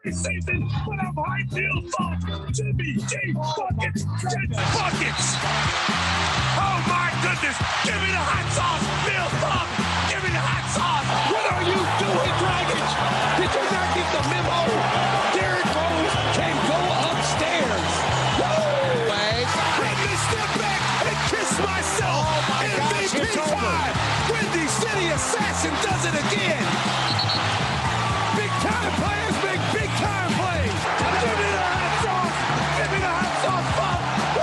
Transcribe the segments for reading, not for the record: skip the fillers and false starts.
Season, but I'm high field thoughts. Jimmy G buckets, gets buckets. Oh my goodness! Give me the hot sauce, Bill Pump. Give me the hot sauce. What are you doing, Dragic? Did you not get the memo? Derrick Rose can go upstairs. Woo! Let me step back and kiss myself. Oh my gosh, it's over. Windy City Assassin does it again. Big time players make big time plays. Give me the hot sauce. Give me the hot sauce, Pump. Woo!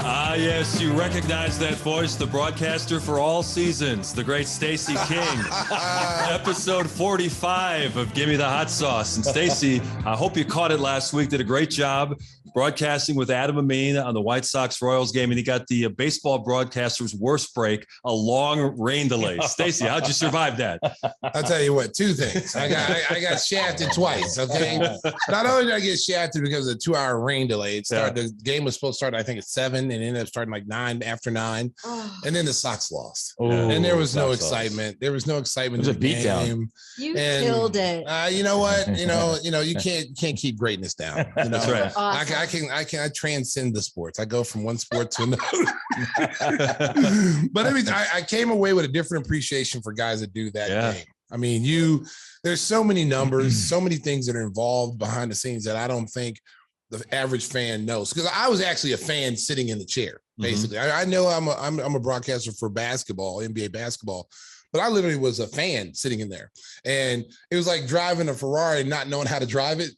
Ah, yes, you recognize that voice, the broadcaster for all seasons, the great Stacey King. Episode 45 of Give Me the Hot Sauce. And Stacey, I hope you caught it last week, did a great job broadcasting with Adam Amin on the White Sox Royals game, and he got the baseball broadcaster's worst break, a long rain delay. Stacey, how'd you survive that? I'll tell you what, two things. I got shafted twice, okay? Not only did I get shafted because of a 2-hour rain delay, the game was supposed to start, I think, at 7, and ended up starting like 9 after 9. And then the Sox lost. And there was no excitement. There was no excitement. It was a beatdown. You killed it. You know what? You can't keep greatness down. You know? That's right. Awesome. I transcend the sports. I go from one sport to another. But I mean, I came away with a different appreciation for guys that do that game. I mean, there's so many numbers, so many things that are involved behind the scenes that I don't think the average fan knows. Because I was actually a fan sitting in the chair, basically. I know I'm a broadcaster for basketball, NBA basketball. But I literally was a fan sitting in there, and it was like driving a Ferrari and not knowing how to drive it.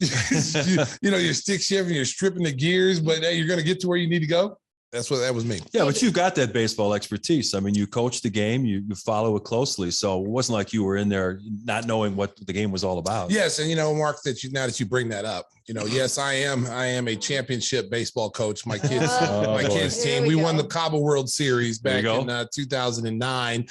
You're stick shifting, you're stripping the gears, but hey, you're going to get to where you need to go. That was me. Yeah, but you've got that baseball expertise. I mean, you coach the game, you follow it closely. So it wasn't like you were in there not knowing what the game was all about. Yes, and Mark, now that you bring that up, yes, I am a championship baseball coach. My kids team. We won the Cabo World Series back in 2009.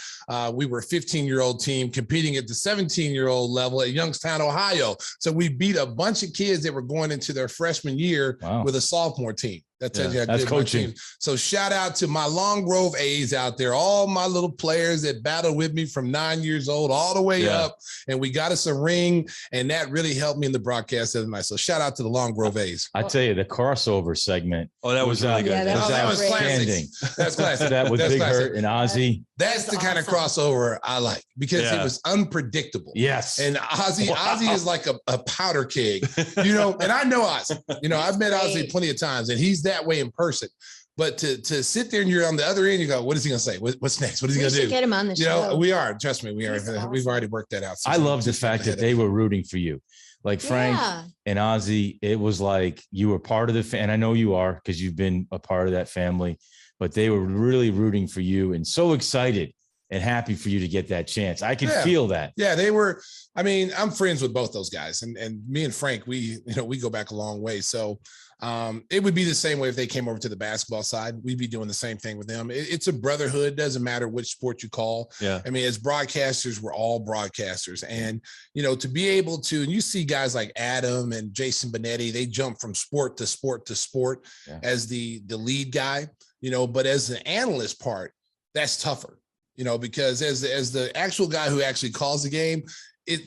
We were a 15-year-old team competing at the 17-year-old level at Youngstown, Ohio. So we beat a bunch of kids that were going into their freshman year with a sophomore team. That's coaching. So shout out to my Long Grove A's out there, all my little players that battled with me from 9 years old all the way up, and we got us a ring, and that really helped me in the broadcast of the night. So shout out to the Long Grove A's. I tell you, the crossover segment. Oh, that was really good. Yeah, that was classic. That's classic. That with Big Hurt and Ozzy. That's the kind of crossover I like because it was unpredictable. Yes. And Ozzy is like a powder keg, and I know Ozzy. I've met Ozzy plenty of times, and he's that way in person. But to sit there and you're on the other end, you go, what is he going to say? What's next? What is he going to do? Get him on the show. We are. Trust me, we are. We've already worked that out. I love the fact that they were rooting for you. Like Frank and Ozzy, it was like you were part of the fan. I know you are because you've been a part of that family, but they were really rooting for you and so excited and happy for you to get that chance. I could feel that. Yeah, they were. I mean, I'm friends with both those guys, and me and Frank, we go back a long way. So it would be the same way if they came over to the basketball side. We'd be doing the same thing with them. It's a brotherhood. Doesn't matter which sport you call. Yeah. I mean, as broadcasters, we're all broadcasters. And, to be able to, and you see guys like Adam and Jason Benetti, they jump from sport to sport to sport as the lead guy, but as the analyst part, that's tougher, because as the actual guy who actually calls the game,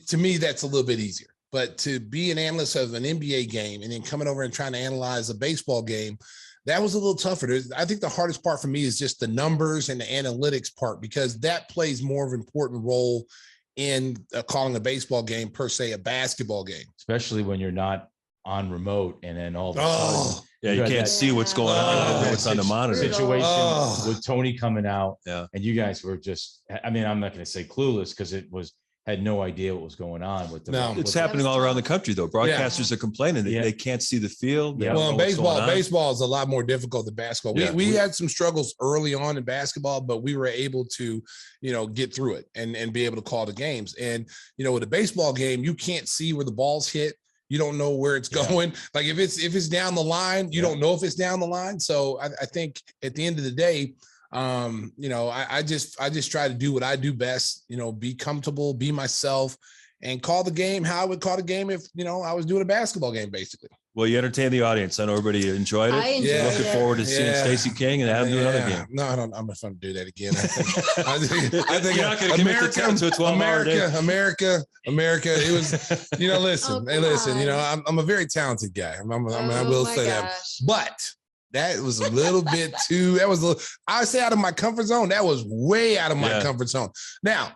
to me, that's a little bit easier. But to be an analyst of an NBA game and then coming over and trying to analyze a baseball game, that was a little tougher. I think the hardest part for me is just the numbers and the analytics part, because that plays more of an important role in calling a baseball game per se a basketball game. Especially when you're not on remote and then all of a sudden. Yeah, you can't see what's going on. What's on the monitor. Situation with Tony coming out. Yeah. And you guys were just, I mean, I'm not going to say clueless because had no idea what was going on with the. It's happening all around the country, though. Broadcasters are complaining that they can't see the field. Well, in baseball is a lot more difficult than basketball. We had some struggles early on in basketball, but we were able to, get through it and be able to call the games. And, with a baseball game, you can't see where the ball's hit. You don't know where it's going. Like if it's down the line, you don't know if it's down the line. So I think at the end of the day, I just try to do what I do best, be comfortable, be myself, and call the game how I would call the game if, I was doing a basketball game, basically. Well, you entertained the audience. I know everybody enjoyed it. I enjoyed it. Looking forward to seeing Stacey King and have him do another game. No, I don't. I'm not going to do that again. I think You're not going to commit to 12-hour day. America. It was, listen, listen. I'm a very talented guy. I will say that. But that was a little bit too. I would say out of my comfort zone. That was way out of my comfort zone. Now,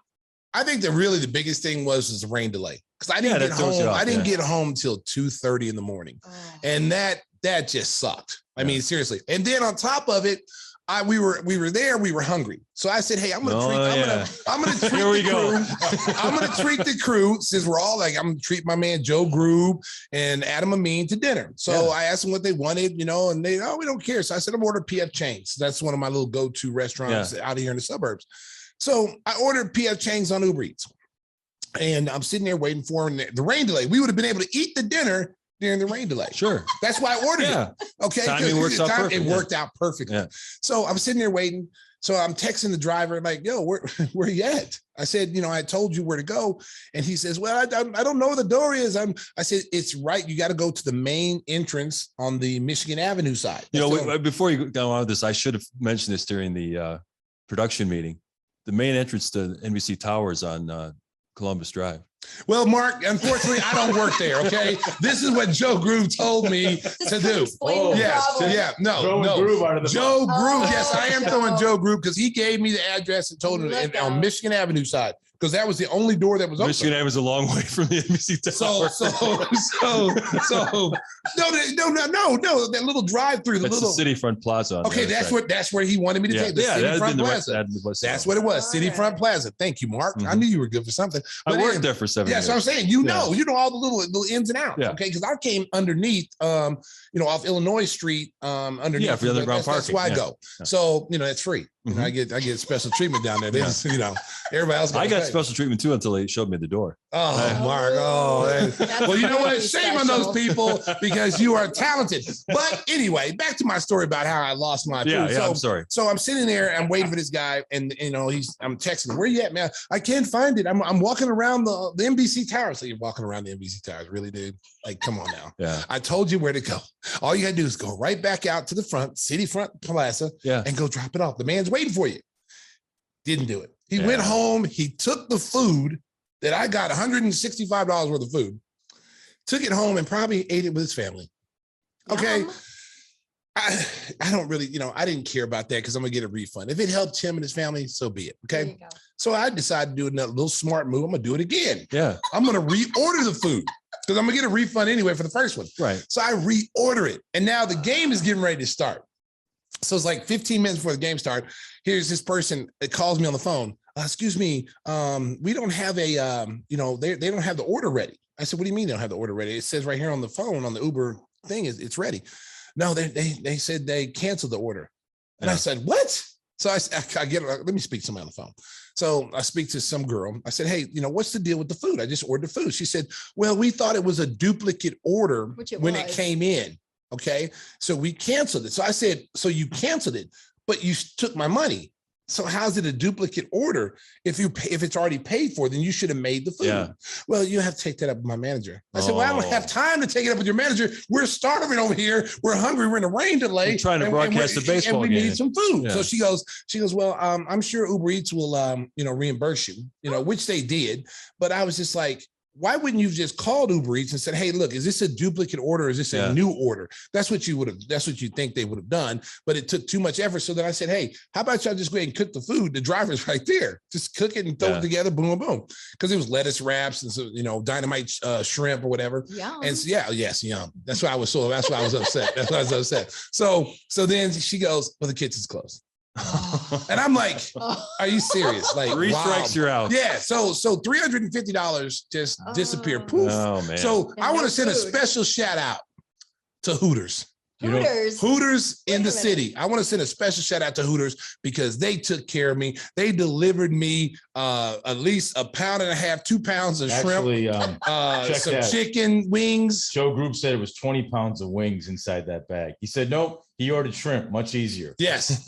I think that really the biggest thing was the rain delay. Because I didn't get home. I didn't get home till 2:30 in the morning, and that just sucked. I mean, seriously. And then on top of it, we were there. We were hungry, so I said, "Hey, I'm gonna treat the crew. I'm gonna treat the crew since we're all like, I'm gonna treat my man Joe Grube and Adam Amin to dinner." So I asked them what they wanted, and they, we don't care. So I said, I'm ordered PF Chang's. That's one of my little go-to restaurants out here in the suburbs. So I ordered PF Chang's on Uber Eats. And I'm sitting there waiting for the rain delay. We would have been able to eat the dinner during the rain delay. Sure. That's why I ordered it. Okay. Timing works out perfect. It worked out perfectly. Yeah. So I'm sitting there waiting. So I'm texting the driver like, yo, where you at? I said, I told you where to go. And he says, well, I don't know where the door is. I said, it's right. You got to go to the main entrance on the Michigan Avenue side. Before you go on with this, I should have mentioned this during the production meeting. The main entrance to NBC Towers on Columbus Drive. Well, Mark, unfortunately, I don't work there. Okay, this is what Joe Groove told me to do. Oh, yes, no. Joe Groove, yes, I am throwing Joe Groove because he gave me the address and told me on Michigan Avenue side because that was the only door that was open. Michigan Avenue is a long way from the NBC Tower. No, that little drive-through, the City Front Plaza. Okay, that's where he wanted me to take the City Front Plaza. That's what it was, City Front Plaza. Thank you, Mark. I knew you were good for something. I worked there for 7 years. Yeah, so I'm saying, you know all the little ins and outs. Okay, because I came underneath, off Illinois Street, underneath. Yeah, for the underground parking. That's why I go. So it's free. I get special treatment down there. Everybody else. I got special treatment too until they showed me the door. Oh, Mark. Well, you know what? Shame on those people because you are talented. But anyway, back to my story about how I lost my food. I'm sorry. So I'm sitting there, I'm waiting for this guy, and I'm texting him, where you at, man? I can't find it. I'm walking around the NBC Tower. So you're walking around the NBC Towers, really, dude? Like, come on now. Yeah. I told you where to go. All you gotta do is go right back out to the front, City Front Plaza, and go drop it off. The man's waiting for you. Didn't do it. He went home. He took the food that I got, $165 worth of food, took it home and probably ate it with his family. Okay. I don't really, I didn't care about that because I'm going to get a refund. If it helped him and his family, so be it. Okay. So I decided to do another little smart move. I'm going to do it again. Yeah. I'm going to reorder the food because I'm going to get a refund anyway for the first one. Right. So I reorder it. And now the game is getting ready to start. So it's like 15 minutes before the game starts. Here's this person that calls me on the phone. Excuse me, we don't have a, they don't have the order ready. I said, what do you mean they don't have the order ready? It says right here on the phone on the Uber thing, it's ready. No, they said they canceled the order. And I said, what? So I get, let me speak to somebody on the phone. So I speak to some girl. I said, hey, what's the deal with the food? I just ordered the food. She said, well, we thought it was a duplicate order when it came in. Okay. So we canceled it. So I said, so you canceled it, but you took my money. So how's it a duplicate order? If it's already paid for, then you should have made the food. Yeah. Well, you have to take that up with my manager. I said, well, I don't have time to take it up with your manager. We're starving over here. We're hungry. We're in a rain delay. We're trying to broadcast a baseball game. And we need some food. Yeah. So she goes, well, I'm sure Uber Eats will, reimburse you, which they did. But I was just like, why wouldn't you have just called Uber Eats and said, hey, look, is this a duplicate order? Or is this a new order? That's what you think they would have done. But it took too much effort. So then I said, hey, how about y'all just go ahead and cook the food? The driver's right there. Just cook it and throw it together. Boom, boom. Because it was lettuce wraps and so, dynamite shrimp or whatever. Yum. And so, yes, yum. That's why I was upset. That's why I was upset. So then she goes, well, the kitchen's closed. And I'm like, are you serious? Like, 3 strikes, you're out. Yeah. So $350 just disappeared. Poof. Oh, man. So I want to send a special shout out to Hooters. Hooters in the city. I want to send a special shout out to Hooters because they took care of me. They delivered me at least 1.5 pounds, 2 pounds of shrimp, some chicken wings. Joe Group said it was 20 pounds of wings inside that bag. He said, nope, He ordered shrimp, much easier. Yes.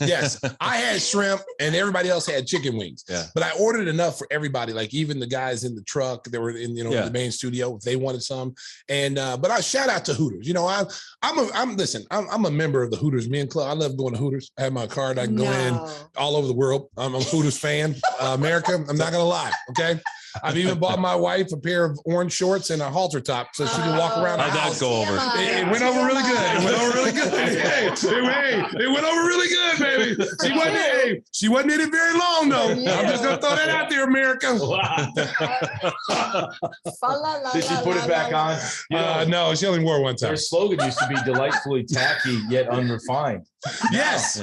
I had shrimp and everybody else had chicken wings. Yeah. But I ordered enough for everybody, like even the guys in the truck that were in, the main studio, if they wanted some. And but I shout out to Hooters. I'm a member of the Hooters Men Club. I love going to Hooters. I have my card. I can go in all over the world. I'm a Hooters fan. America, I'm not gonna lie. Okay. I've even bought my wife a pair of orange shorts and a halter top so she can walk around the house. How'd that go over? It went over really good. It went over really good. It went over really good, baby. She wasn't in it very long, though. Yeah. I'm just gonna throw that out there, America. Did she put it back on? No, she only wore one time. Their slogan used to be delightfully tacky yet unrefined. Yes.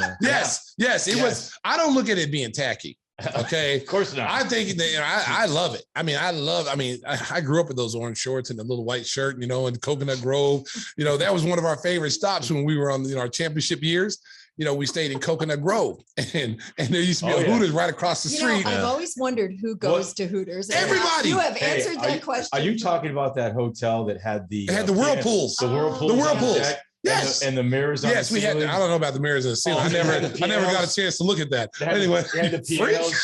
It was. I don't look at it being tacky. Okay, of course not. I think that I love it. I grew up with those orange shorts and the little white shirt, in Coconut Grove. That was one of our favorite stops when we were on our championship years. We stayed in Coconut Grove, and there used to be a Hooters right across the street. I've always wondered who goes to Hooters. Everybody. You have answered that question. Are you talking about that hotel that had the whirlpools? The whirlpools. Yes, and the mirrors. Yes, we had. I don't know about the mirrors in the ceiling. I never got a chance to look at that. Anyway, had the pianos.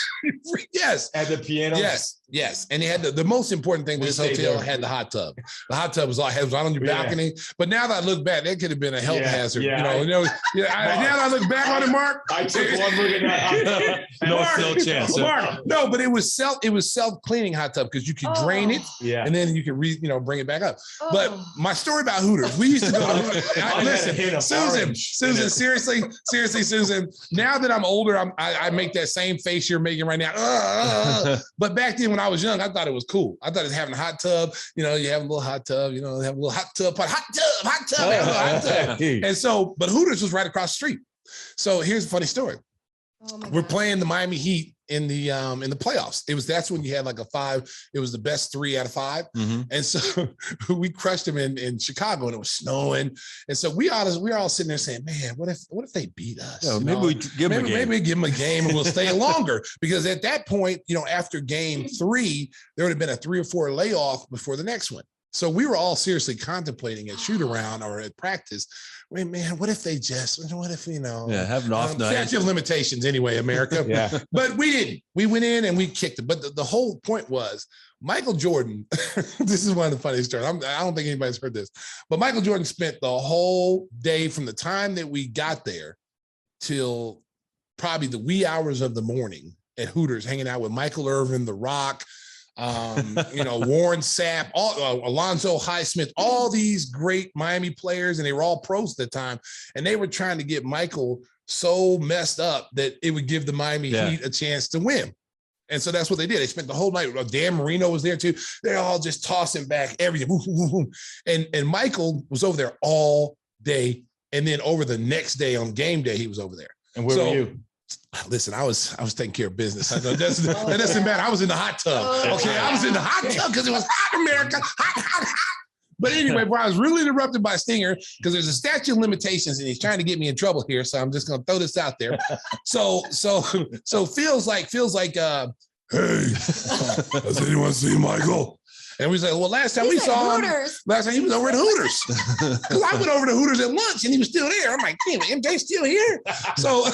Yes, had the pianos. Yes, and they had the most important thing. This hotel had the hot tub. The hot tub was right on your balcony. But now that I look back, that could have been a health hazard. Now that I look back on it, Mark, I took one look at that. No chance. Mark, no, but it was self-cleaning hot tub because you could drain it, and then you could bring it back up. But my story about Hooters, we used to go to Hooters. Listen, Susan, seriously, Susan. Now that I'm older, I make that same face you're making right now. But back then, when I was young, I thought it was cool. I thought it was having a hot tub. You have a little hot tub. Have a little hot tub. And so, but Hooters was right across the street. So here's a funny story. We're playing the Miami Heat in the playoffs. That's when you had like a 5. It was the best 3 out of 5. Mm-hmm. And so we crushed them in Chicago, and it was snowing. And so we were all sitting there saying, man, what if they beat us? Yeah, maybe we give them a game. Maybe we give them a game and we'll stay longer. Because at that point, after game 3, there would have been a 3 or 4 layoff before the next one. So we were all seriously contemplating at shoot around or at practice. Wait, man, what if have an off night? Statute of limitations anyway, America. Yeah. But we didn't. We went in and we kicked it. But the whole point was Michael Jordan. This is one of the funniest stories. I don't think anybody's heard this. But Michael Jordan spent the whole day from the time that we got there till probably the wee hours of the morning at Hooters, hanging out with Michael Irvin, The Rock, Warren Sapp, Alonzo Highsmith, all these great Miami players, and they were all pros at the time. And they were trying to get Michael so messed up that it would give the Miami Heat a chance to win. And so that's what they did. They spent the whole night. Dan Marino was there too. They're all just tossing back everything. And Michael was over there all day. And then over the next day on game day, he was over there. And where were you? Listen, I was taking care of business. That doesn't matter. I was in the hot tub. Okay, I was in the hot tub because it was hot, America, hot. But anyway, bro, I was really interrupted by Stinger because there's a statute of limitations and he's trying to get me in trouble here. So I'm just gonna throw this out there. So feels like, hey, has anyone seen Michael? And we said, well, last time we saw him, he was over at Hooters. Because I went over to Hooters at lunch and he was still there. I'm like, damn, MJ's still here. So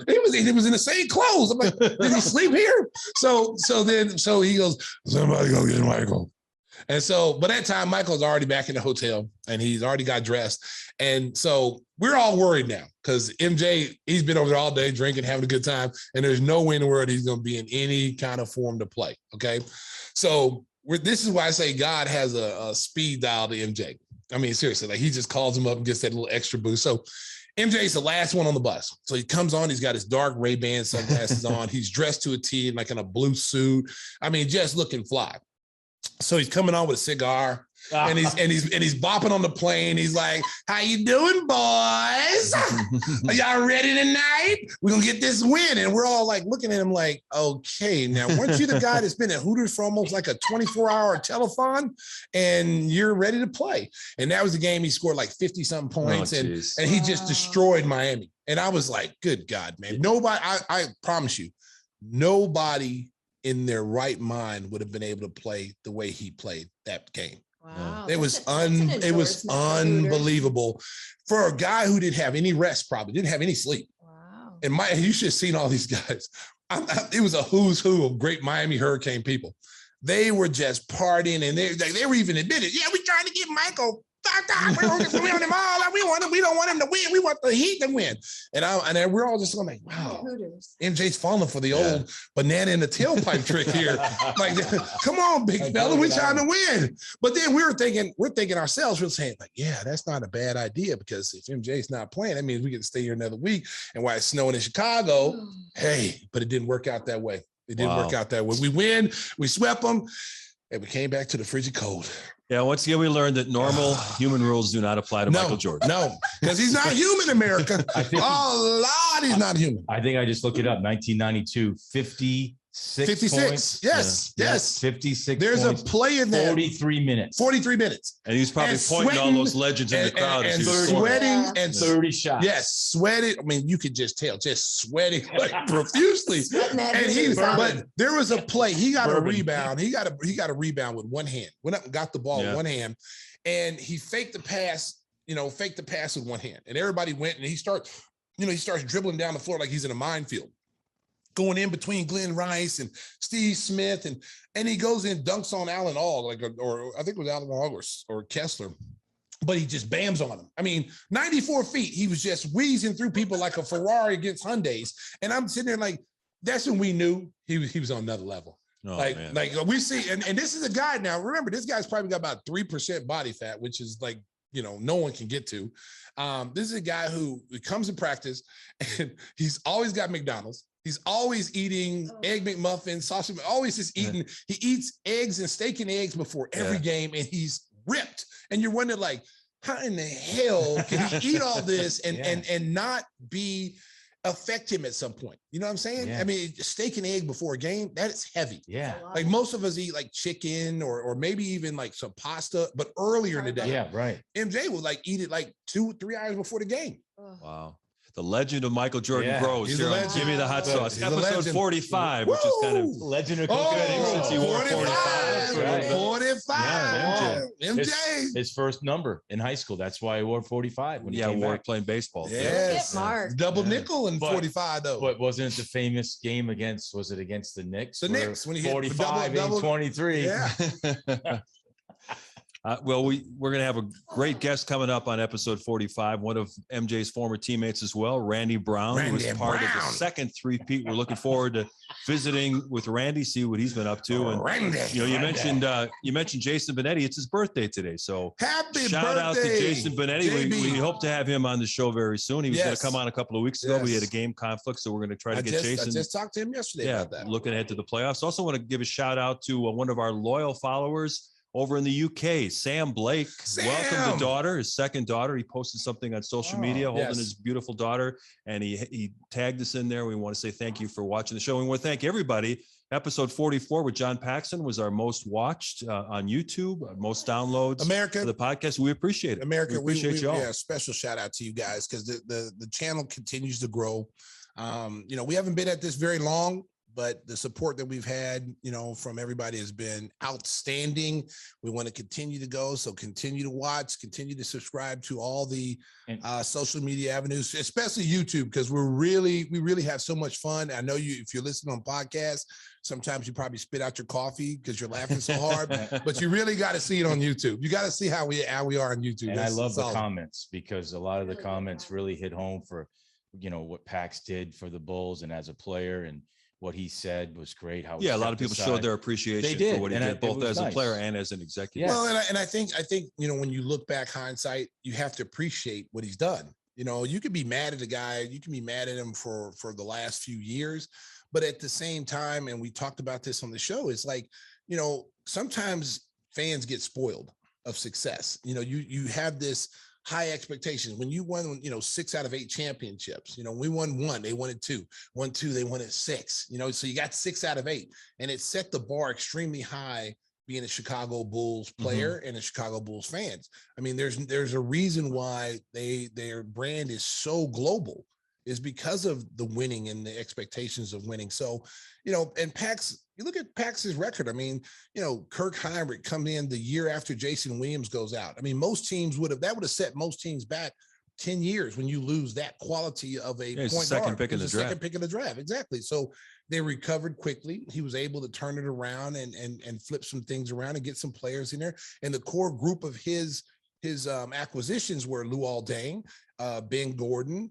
he was in the same clothes. I'm like, did he sleep here? So he goes, somebody go get Michael. And so, by that time, Michael's already back in the hotel and he's already got dressed. And so we're all worried now because MJ, he's been over there all day drinking, having a good time. And there's no way in the world he's going to be in any kind of form to play. Okay. So this is why I say God has a speed dial to MJ. I mean, seriously, like he just calls him up and gets that little extra boost. So MJ's the last one on the bus. So he comes on, he's got his dark Ray-Ban sunglasses on. He's dressed to a T, like in a blue suit. I mean, just looking fly. So he's coming on with a cigar and he's bopping on the plane. He's like, how you doing, boys? Are y'all ready tonight? We're going to get this win. And we're all like looking at him like, okay, now weren't you the guy that's been at Hooters for almost like a 24-hour telethon and you're ready to play? And that was the game he scored like 50-something points and he just destroyed Miami. And I was like, good God, man. Nobody, I promise you, nobody in their right mind would have been able to play the way he played that game. Wow. It was unbelievable for a guy who didn't have any rest, probably didn't have any sleep. Wow. And you should have seen all these guys. It was a who's who of great Miami Hurricane people. They were just partying, and they were even admitted, yeah, we trying to get Michael. We want him all. We don't want him to win. We want the Heat to win. And we're all just going like, wow, MJ's falling for the old banana in the tailpipe trick here. Like, come on, big fella, we trying to win. But then we're thinking ourselves, we're saying like, yeah, that's not a bad idea, because if MJ's not playing, that means we get to stay here another week. And while it's snowing in Chicago, hey, but it didn't work out that way. It didn't work out that way. We win, we swept them, and we came back to the frigid cold. Yeah, once again, we learned that normal human rules do not apply to Michael Jordan. No, because he's not human, America. He's not human. I think I just looked it up. 1992, 56 points. Yes. 56 There's points, a play in there. 43 minutes. 43 minutes. And he's probably pointing all those legends in the crowd. And sweating and 30 shots. Yes, sweating. I mean, you could just tell, just sweating like profusely. But there was a play. He got a rebound. He got a rebound with one hand. Went up and got the ball with one hand. And he faked the pass, with one hand. And everybody went, and he starts dribbling down the floor like he's in a minefield, going in between Glenn Rice and Steve Smith, and he goes in, dunks on Allen All, or I think it was Allen All or Kessler, but he just bams on him. I mean, 94 feet, he was just wheezing through people like a Ferrari against Hyundais, and I'm sitting there like, that's when we knew he was on another level. Oh, like we see, and this is a guy now. Remember, this guy's probably got about 3% body fat, which is like, no one can get to. This is a guy who comes in practice, and he's always got McDonald's. He's always eating egg McMuffins, sausage, always just eating. He eats eggs and steak and eggs before every game, and he's ripped. And you're wondering, like, how in the hell can he eat all this and not affect him at some point? You know what I'm saying? Yeah. I mean, steak and egg before a game, that is heavy. Yeah. Like most of us eat like chicken or maybe even like some pasta, but earlier in the day. Yeah, right. MJ would like eat it like 2-3 hours before the game. Wow. The legend of Michael Jordan grows. He's here on Give Me the Hot Sauce. Episode 45, which is kind of legend of since he wore 45. 45. Yeah, MJ. His first number in high school. That's why he wore 45 when he came back playing baseball. Yes. Double nickel in 45 though. But wasn't it the famous game against the Knicks? The Knicks when he hit 45 and 23. Yeah. Well, we're going to have a great guest coming up on episode 45, one of MJ's former teammates as well, Randy Brown, who was part of the second three-peat. We're looking forward to visiting with Randy, see what he's been up to. And you mentioned Jason Benetti. It's his birthday today, so happy shout out to Jason Benetti. We hope to have him on the show very soon. He was going to come on a couple of weeks ago. We had a game conflict, so we're going to try to get Jason. I just talked to him yesterday about that. Looking ahead to the playoffs. Also want to give a shout out to one of our loyal followers over in the UK, Sam Blake. Welcome the daughter, his second daughter. He posted something on social media holding his beautiful daughter, and he tagged us in there. We want to say thank you for watching the show. We want to thank everybody. Episode 44 with John Paxson was our most watched on YouTube, most downloads for the podcast. We appreciate it. America, we appreciate y'all. Yeah, special shout out to you guys because the channel continues to grow. We haven't been at this very long, but the support that we've had, from everybody has been outstanding. We want to continue to go. So continue to watch, continue to subscribe to all the social media avenues, especially YouTube, because we really have so much fun. I know if you're listening on podcasts, sometimes you probably spit out your coffee because you're laughing so hard, but you really got to see it on YouTube. You got to see how we are on YouTube. And I love the comments, because a lot of the comments really hit home for, what Pax did for the Bulls and as a player, and what he said was great. How a lot of people showed their appreciation for what he did, both as a player and as an executive. Well, and I think when you look back hindsight, you have to appreciate what he's done. You could be mad at a guy, you can be mad at him for the last few years, but at the same time, and we talked about this on the show, it's like, sometimes fans get spoiled of success. You have this high expectations. When you won, 6 out of 8 championships, we won 1, they wanted 2, 1, 2, they wanted 6, so you got 6 out of 8, and it set the bar extremely high being a Chicago Bulls player and a Chicago Bulls fans. I mean, there's a reason why their brand is so global, is because of the winning and the expectations of winning. So, and Pax, You look at Pax's record. I mean, Kirk Heinrich comes in the year after Jason Williams goes out. I mean, most teams would have set most teams back 10 years when you lose that quality of a point guard. Second pick in the draft. Second pick in the draft. Exactly. So they recovered quickly. He was able to turn it around and flip some things around and get some players in there. And the core group of his acquisitions were Luol Deng, Ben Gordon,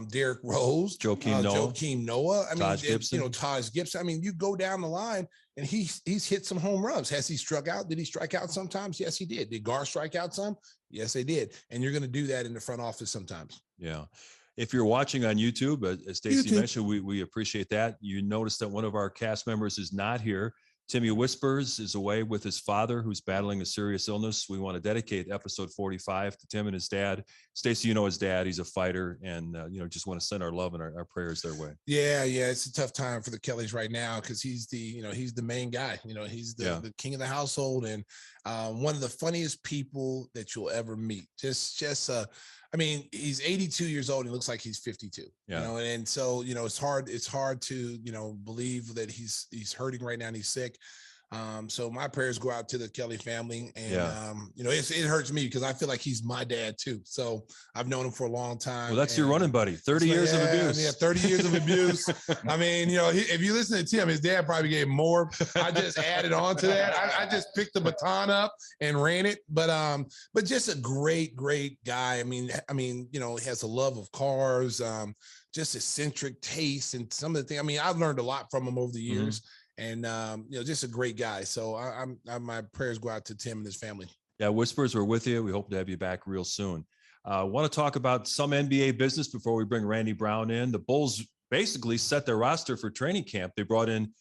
Derrick Rose, Joakim Noah. I mean, Taj Gibson. Taj Gibson. I mean, you go down the line and he's hit some home runs. Has he struck out? Did he strike out sometimes? Yes, he did. Did Gar strike out some? Yes, they did. And you're going to do that in the front office sometimes. Yeah. If you're watching on YouTube, as Stacey mentioned, we appreciate that. You notice that one of our cast members is not here. Timmy Whispers is away with his father, who's battling a serious illness. We want to dedicate episode 45 to Tim and his dad. Stacey, his dad. He's a fighter, and just want to send our love and our prayers their way. Yeah, it's a tough time for the Kellys right now because he's the main guy. He's the king of the household and one of the funniest people that you'll ever meet. I mean, he's 82 years old and looks like he's 52. Yeah. And so it's hard to believe that he's hurting right now and he's sick. So my prayers go out to the Kelly family, and it hurts me because I feel like he's my dad too. So I've known him for a long time. Well, that's your running buddy. 30 years of abuse. Yeah, 30 years of abuse. I mean, if you listen to Tim, his dad probably gave him more. I just added on to that. I just picked the baton up and ran it. But just a great guy. I mean, he has a love of cars, just eccentric taste and some of the things. I mean, I've learned a lot from him over the years. Mm-hmm. And, just a great guy. So my prayers go out to Tim and his family. Yeah. Whispers, we're with you. We hope to have you back real soon. Want to talk about some NBA business before we bring Randy Brown in. The Bulls basically set their roster for training camp. They brought in,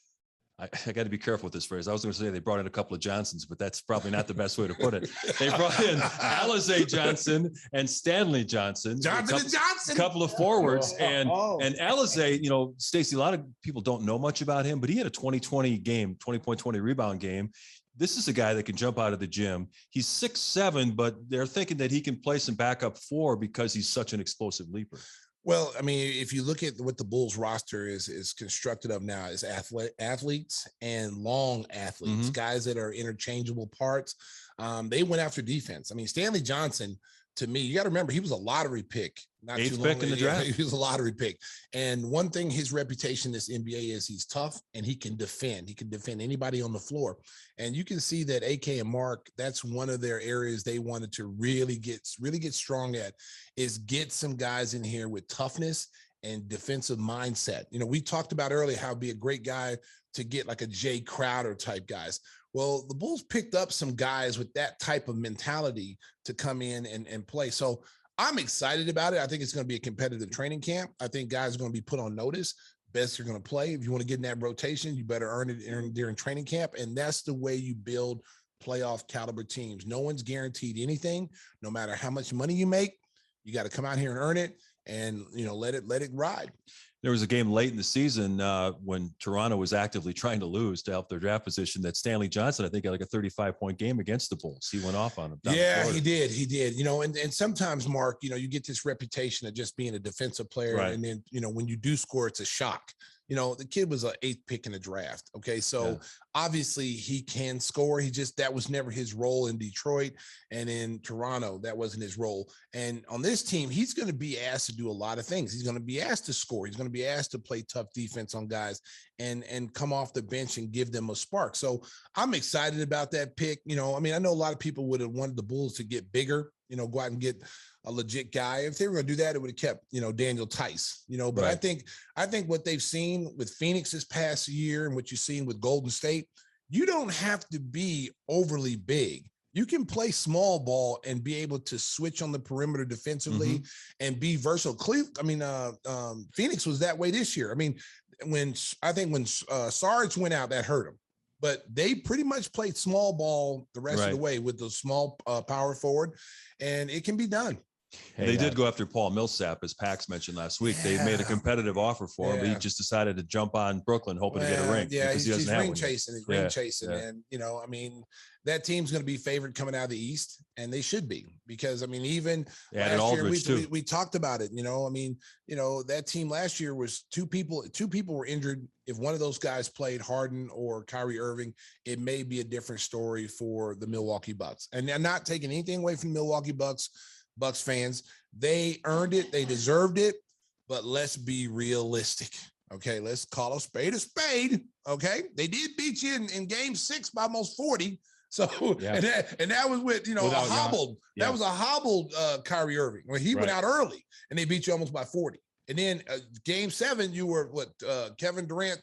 I got to be careful with this phrase. I was going to say they brought in a couple of Johnsons, but that's probably not the best way to put it. They brought in Alize Johnson and Stanley Johnson. A couple of forwards. And Alize, Stacey, a lot of people don't know much about him, but he had a 20-20 game, 20.20 rebound game. This is a guy that can jump out of the gym. He's 6'7", but they're thinking that he can play some backup 4 because he's such an explosive leaper. Well, I mean, if you look at what the Bulls roster is constructed of now, is athletes and long athletes, guys that are interchangeable parts. They went after defense. I mean, Stanley Johnson, to me, you got to remember, he was a lottery pick. Not 8th pick in the draft. He was a lottery pick. And one thing, his reputation in this NBA is he's tough and he can defend. He can defend anybody on the floor. And you can see that AK and Mark, that's one of their areas they wanted to really get strong at, is get some guys in here with toughness and defensive mindset. We talked about earlier how it'd be a great guy to get like a Jay Crowder type guys. Well, the Bulls picked up some guys with that type of mentality to come in and play. So I'm excited about it. I think it's going to be a competitive training camp. I think guys are going to be put on notice. Best are going to play. If you want to get in that rotation, you better earn it during training camp. And that's the way you build playoff caliber teams. No one's guaranteed anything. No matter how much money you make, you got to come out here and earn it and, let it ride. There was a game late in the season when Toronto was actively trying to lose to help their draft position that Stanley Johnson, I think, had like a 35-point game against the Bulls. He went off on them. Yeah, he did. And sometimes, Mark, you get this reputation of just being a defensive player. Right. And then, when you do score, it's a shock. The kid was an 8th pick in the draft. Okay. So obviously he can score. That was never his role in Detroit and in Toronto. That wasn't his role. And on this team, he's going to be asked to do a lot of things. He's going to be asked to score. He's going to be asked to play tough defense on guys and come off the bench and give them a spark. So I'm excited about that pick. I know a lot of people would have wanted the Bulls to get bigger, go out and get a legit guy. If they were going to do that, it would have kept, Daniel Tice, but right. I think what they've seen with Phoenix this past year and what you've seen with Golden State, you don't have to be overly big. You can play small ball and be able to switch on the perimeter defensively and be versatile. Phoenix was that way this year. I mean, when Sarge went out, that hurt him. But they pretty much played small ball the rest of the way with the small power forward, and it can be done. They did go after Paul Millsap, as Pax mentioned last week. They made a competitive offer for him, but he just decided to jump on Brooklyn, hoping to get a ring. Yeah, he's ring chasing. He's ring chasing. And, I mean, that team's going to be favored coming out of the East, and they should be, because, I mean, even last year, we talked about it, I mean, that team last year was two people were injured. If one of those guys played, Harden or Kyrie Irving, it may be a different story for the Milwaukee Bucks. And I'm not taking anything away from the Milwaukee Bucks fans. They earned it. They deserved it. But let's be realistic. Okay. Let's call a spade a spade. Okay. They did beat you in game 6 by almost 40. So, and that was with, a hobbled, that was a hobbled Kyrie Irving when he went out early and they beat you almost by 40. And then game 7, you were Kevin Durant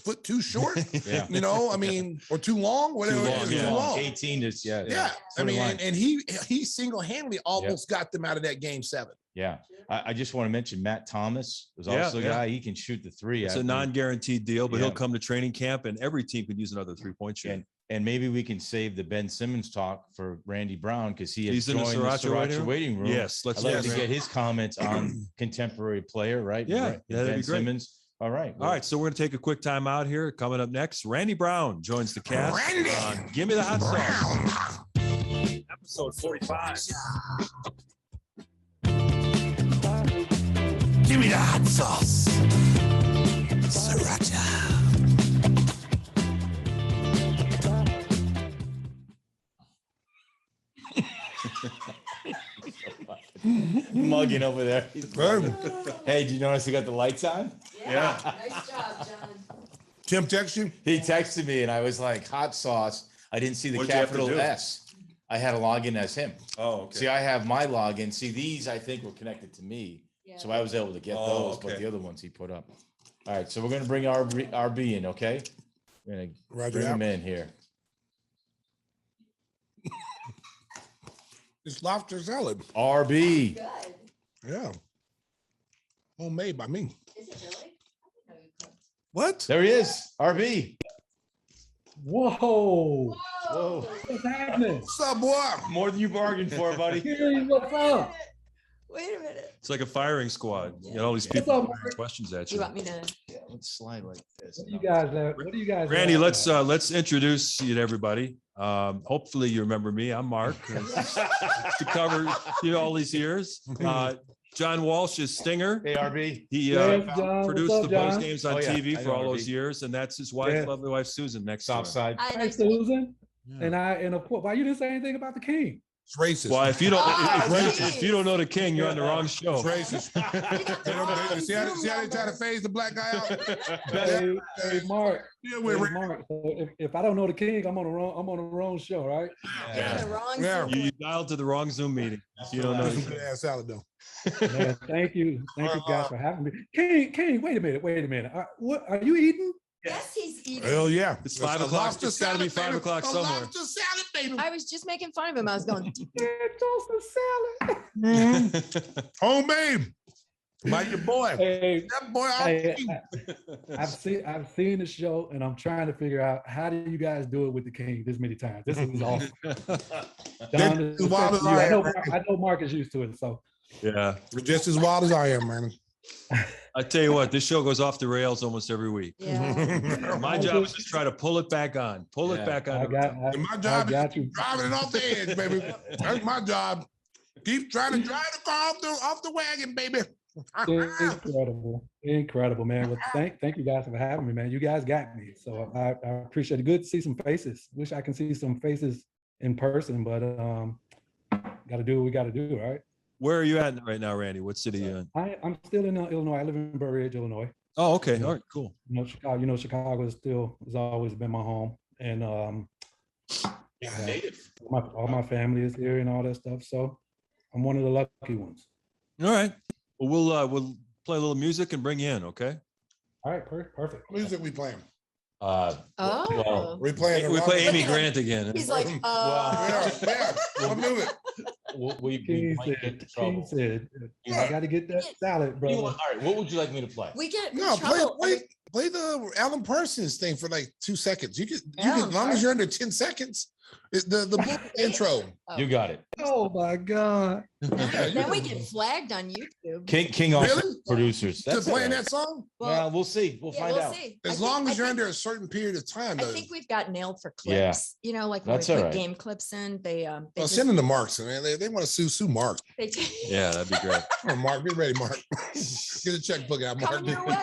foot too short, I mean, or too long, whatever. Too long. 18 is, I mean, and he single-handedly almost got them out of that game 7. Yeah. I just want to mention Matt Thomas is also a guy. He can shoot the three. It's a non-guaranteed deal, but he'll come to training camp, and every team could use another 3-point shot. And maybe we can save the Ben Simmons talk for Randy Brown, because he's in the Sriracha waiting room. Yes, I'd like to get his comments on contemporary player, right? Yeah, that'd Ben be great. Simmons. All right. All right. So we're going to take a quick time out here. Coming up next, Randy Brown joins the cast on Give Me the Hot Sauce. Episode 45. Give me the hot sauce. Sriracha. Mugging over there. Hey, do you notice he got the lights on? Yeah. Nice job, John. Tim texted you? He texted me and I was like, hot sauce. I didn't see the capital S. I had a login as him. Oh, okay. See, I have my login. See, these I think were connected to me. Yeah. So I was able to get those, but the other ones he put up. All right, so we're going to bring RB in, okay? We're going to bring him in here. It's lobster salad. RB. Good. Yeah. Homemade by me. Is it really? I didn't know you cooked. What? There he is. RB. Whoa. Whoa. What's happening? What's up, boy? More than you bargained for, buddy. Hey, what's up? Wait a minute. It's like a firing squad. You got all these people firing questions at Do you. you want me to? Yeah, let's slide like this. What do you guys? Randy, let's introduce you to everybody. Hopefully you remember me. I'm Mark. To cover all these years. John Walsh is Stinger. Hey, RB. He produced the post games on TV for all those years, and that's his wife, lovely wife Susan. Next Southside. Hi, Susan. Yeah. And of course, why you didn't say anything about the King? It's racist. Well, if you don't know the King, you're on the wrong show. It's racist. See how they try to phase the black guy out? Hey, Mark. Mark. So if I don't know the King, I'm on the wrong show, right? You dialed to the wrong Zoom meeting. You don't know. Good ass salad though. Man, thank you guys for having me. King, wait a minute. What are you eating? Yes, he's eating. Hell yeah. It's 5 o'clock. It's got to be 5 o'clock somewhere. Lobster salad, baby. I was just making fun of him. I was going, Toasted salad. Homemade. Like your boy. Hey, that boy. I've seen the show, and I'm trying to figure out how do you guys do it with the King this many times. This is awesome. I know Mark is used to it, so yeah, you're just as wild as I am, man. I tell you what, this show goes off the rails almost every week. yeah. My job is just try to pull it back on. My job is driving it off the edge, baby. That's my job. Keep trying to drive the car off the wagon, baby. Incredible, man. Well, thank you guys for having me, man. You guys got me, so I appreciate it. Good to see some faces. Wish I can see some faces in person, but got to do what we got to do, right? Where are you at right now, Randy? What city are you in? I'm still in Illinois. I live in Burr Ridge, Illinois. Oh, okay. All right, cool. Chicago. Chicago has always been my home, and all my family is here and all that stuff. So I'm one of the lucky ones. All right. Well, we'll play a little music and bring you in. Okay. All right. Perfect. What music we playing? Well, we play Amy Grant again. He's like, What music? King said, I got to get that salad, bro. All right, what would you like me to play? We get play Play the Alan Parsons thing for like 2 seconds. You can as long as you're under 10 seconds. The bull intro. You got it. Oh my God. Then we get flagged on YouTube. King also Really? producers. To That's playing all right. that song? Well, we'll see. We'll find out. See. As long as you're under a certain period of time. I Though. think we've got nailed for Yeah. clips. You know, like when That's we all put right. game clips in, they Well, just, send them to Mark's, man. They want to sue Mark. they Yeah, that'd be great. Come on, Mark, get ready, Mark. Get a checkbook out, Mark. come your way.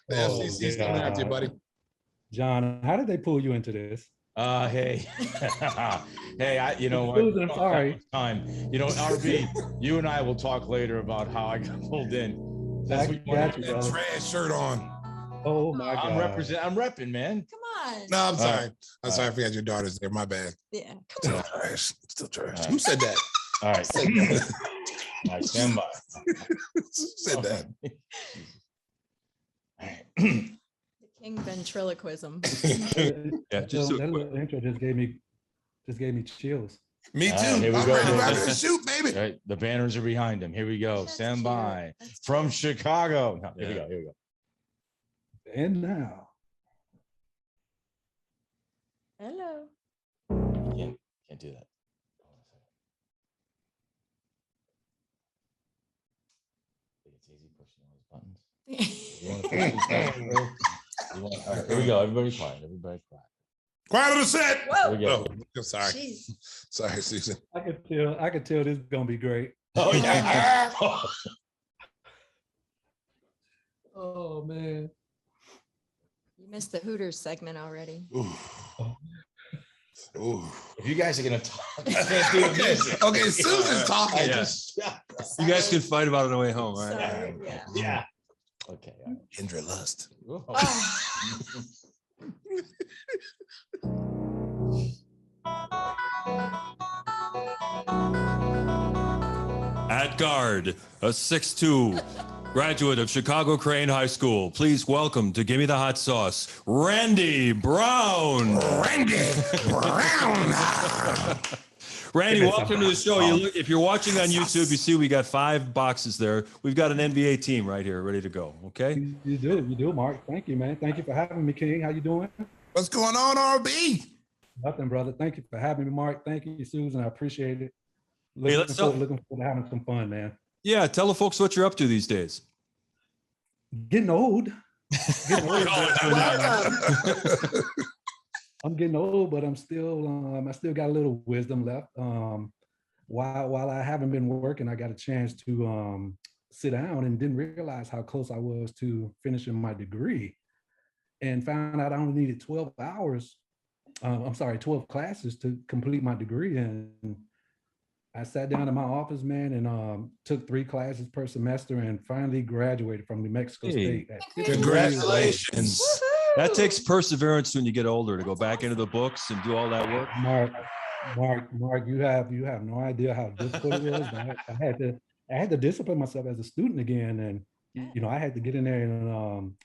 The FCC's coming after you, buddy. John, how did they pull you into this? Hey, hey, you know what? Susan, sorry. Time. You know, RB, you and I will talk later about how I got pulled in. I got you, That brother. trash shirt on. Oh my God. I'm repping, man. Come on. No, I'm sorry. right. I'm sorry. I forgot your daughter's there. My bad. Yeah. Still trash. Still trash. All right. Who said that? All right. All right, stand by. Who said that? All right. The king ventriloquism. Yeah, just that do it quick. little intro just gave me chills. Me too. All right, here we I'm go. ready to shoot, baby. All right, the banners are behind him. Here we go. That's Stand cute. by. That's From cute. Chicago. No, here we Yeah. go. Here we go. And now, Hello. Can't do that. I think it's easy pushing all those buttons. You want to push these buttons through? All right, here we go. Everybody quiet. Everybody quiet. Quiet on the set. Here Whoa. we go. Oh, I'm sorry. Jeez. Sorry, Susan. I could tell this is gonna be great. Oh yeah. Oh man. You missed the Hooters segment already. Ooh. Ooh. If you guys are gonna talk, I can't do Okay, this. okay, Susan's talking. I Yeah. just- You guys can fight about it on the way home, all right? Sorry. Yeah. Yeah. Okay. all right. Indra Lust. Oh. At guard, a 6'2", graduate of Chicago Crane High School. Please welcome to Gimme the Hot Sauce, Randy Brown. Randy Brown. Randy, welcome to the show. If you're watching on YouTube, you see we got 5 boxes there. We've got an NBA team right here ready to go, okay? You do, Mark. Thank you, man. Thank you for having me, King. How you doing? What's going on, RB? Nothing, brother. Thank you for having me, Mark. Thank you, Susan. I appreciate it. Hey, let's talk. Looking forward to having some fun, man. Yeah, tell the folks what you're up to these days. Getting old. Getting old. Welcome. I'm getting old, but I'm still I still got a little wisdom left. While I haven't been working, I got a chance to sit down and didn't realize how close I was to finishing my degree, and found out I only needed 12 hours. 12 classes to complete my degree. And I sat down in my office, man, and took 3 classes per semester and finally graduated from New Mexico Hey. State. At 50 years old. Congratulations. That takes perseverance when you get older to go back into the books and do all that work. Mark, you have no idea how difficult it was. I had to discipline myself as a student again, and you know, I had to get in there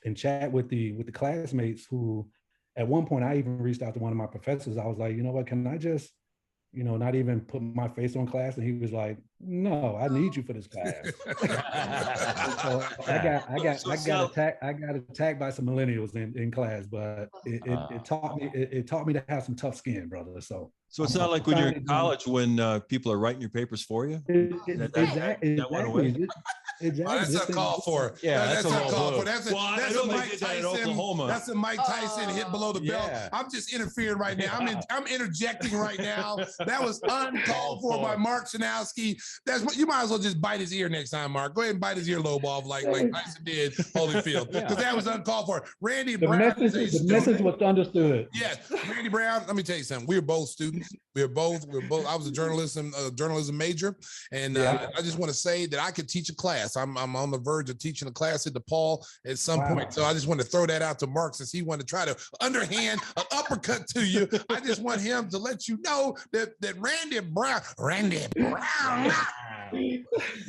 and chat with the classmates who, at one point, I even reached out to one of my professors. I was like, you know what, can I just, you know, not even put my face on class? And he was like, no, I need you for this class. So I got attacked by some millennials in class, but it taught me to have some tough skin, brother. So It's not like when you're in college when people are writing your papers for you. That went away. Oh, that's uncalled for. Yeah, that's that's a uncalled whole for. That's a, Well, I that's know a they Mike did that in Tyson. Oklahoma. That's a Mike Tyson hit below the belt. Yeah. I'm just interfering right now. I'm interjecting right now. That was uncalled for by Mark Shanowski. That's what you might as well just bite his ear next time, Mark. Go ahead and bite his earlobe off like Tyson did Holyfield, because that was uncalled for. Randy the Brown. message was understood. Yes, Randy Brown. Let me tell you something. We were both students. We're both. I was a journalism major, and I just want to say that I could teach a class. I'm on the verge of teaching a class at DePaul at some point. So I just want to throw that out to Mark, since he wanted to try to underhand an uppercut to you. I just want him to let you know that Randy Brown,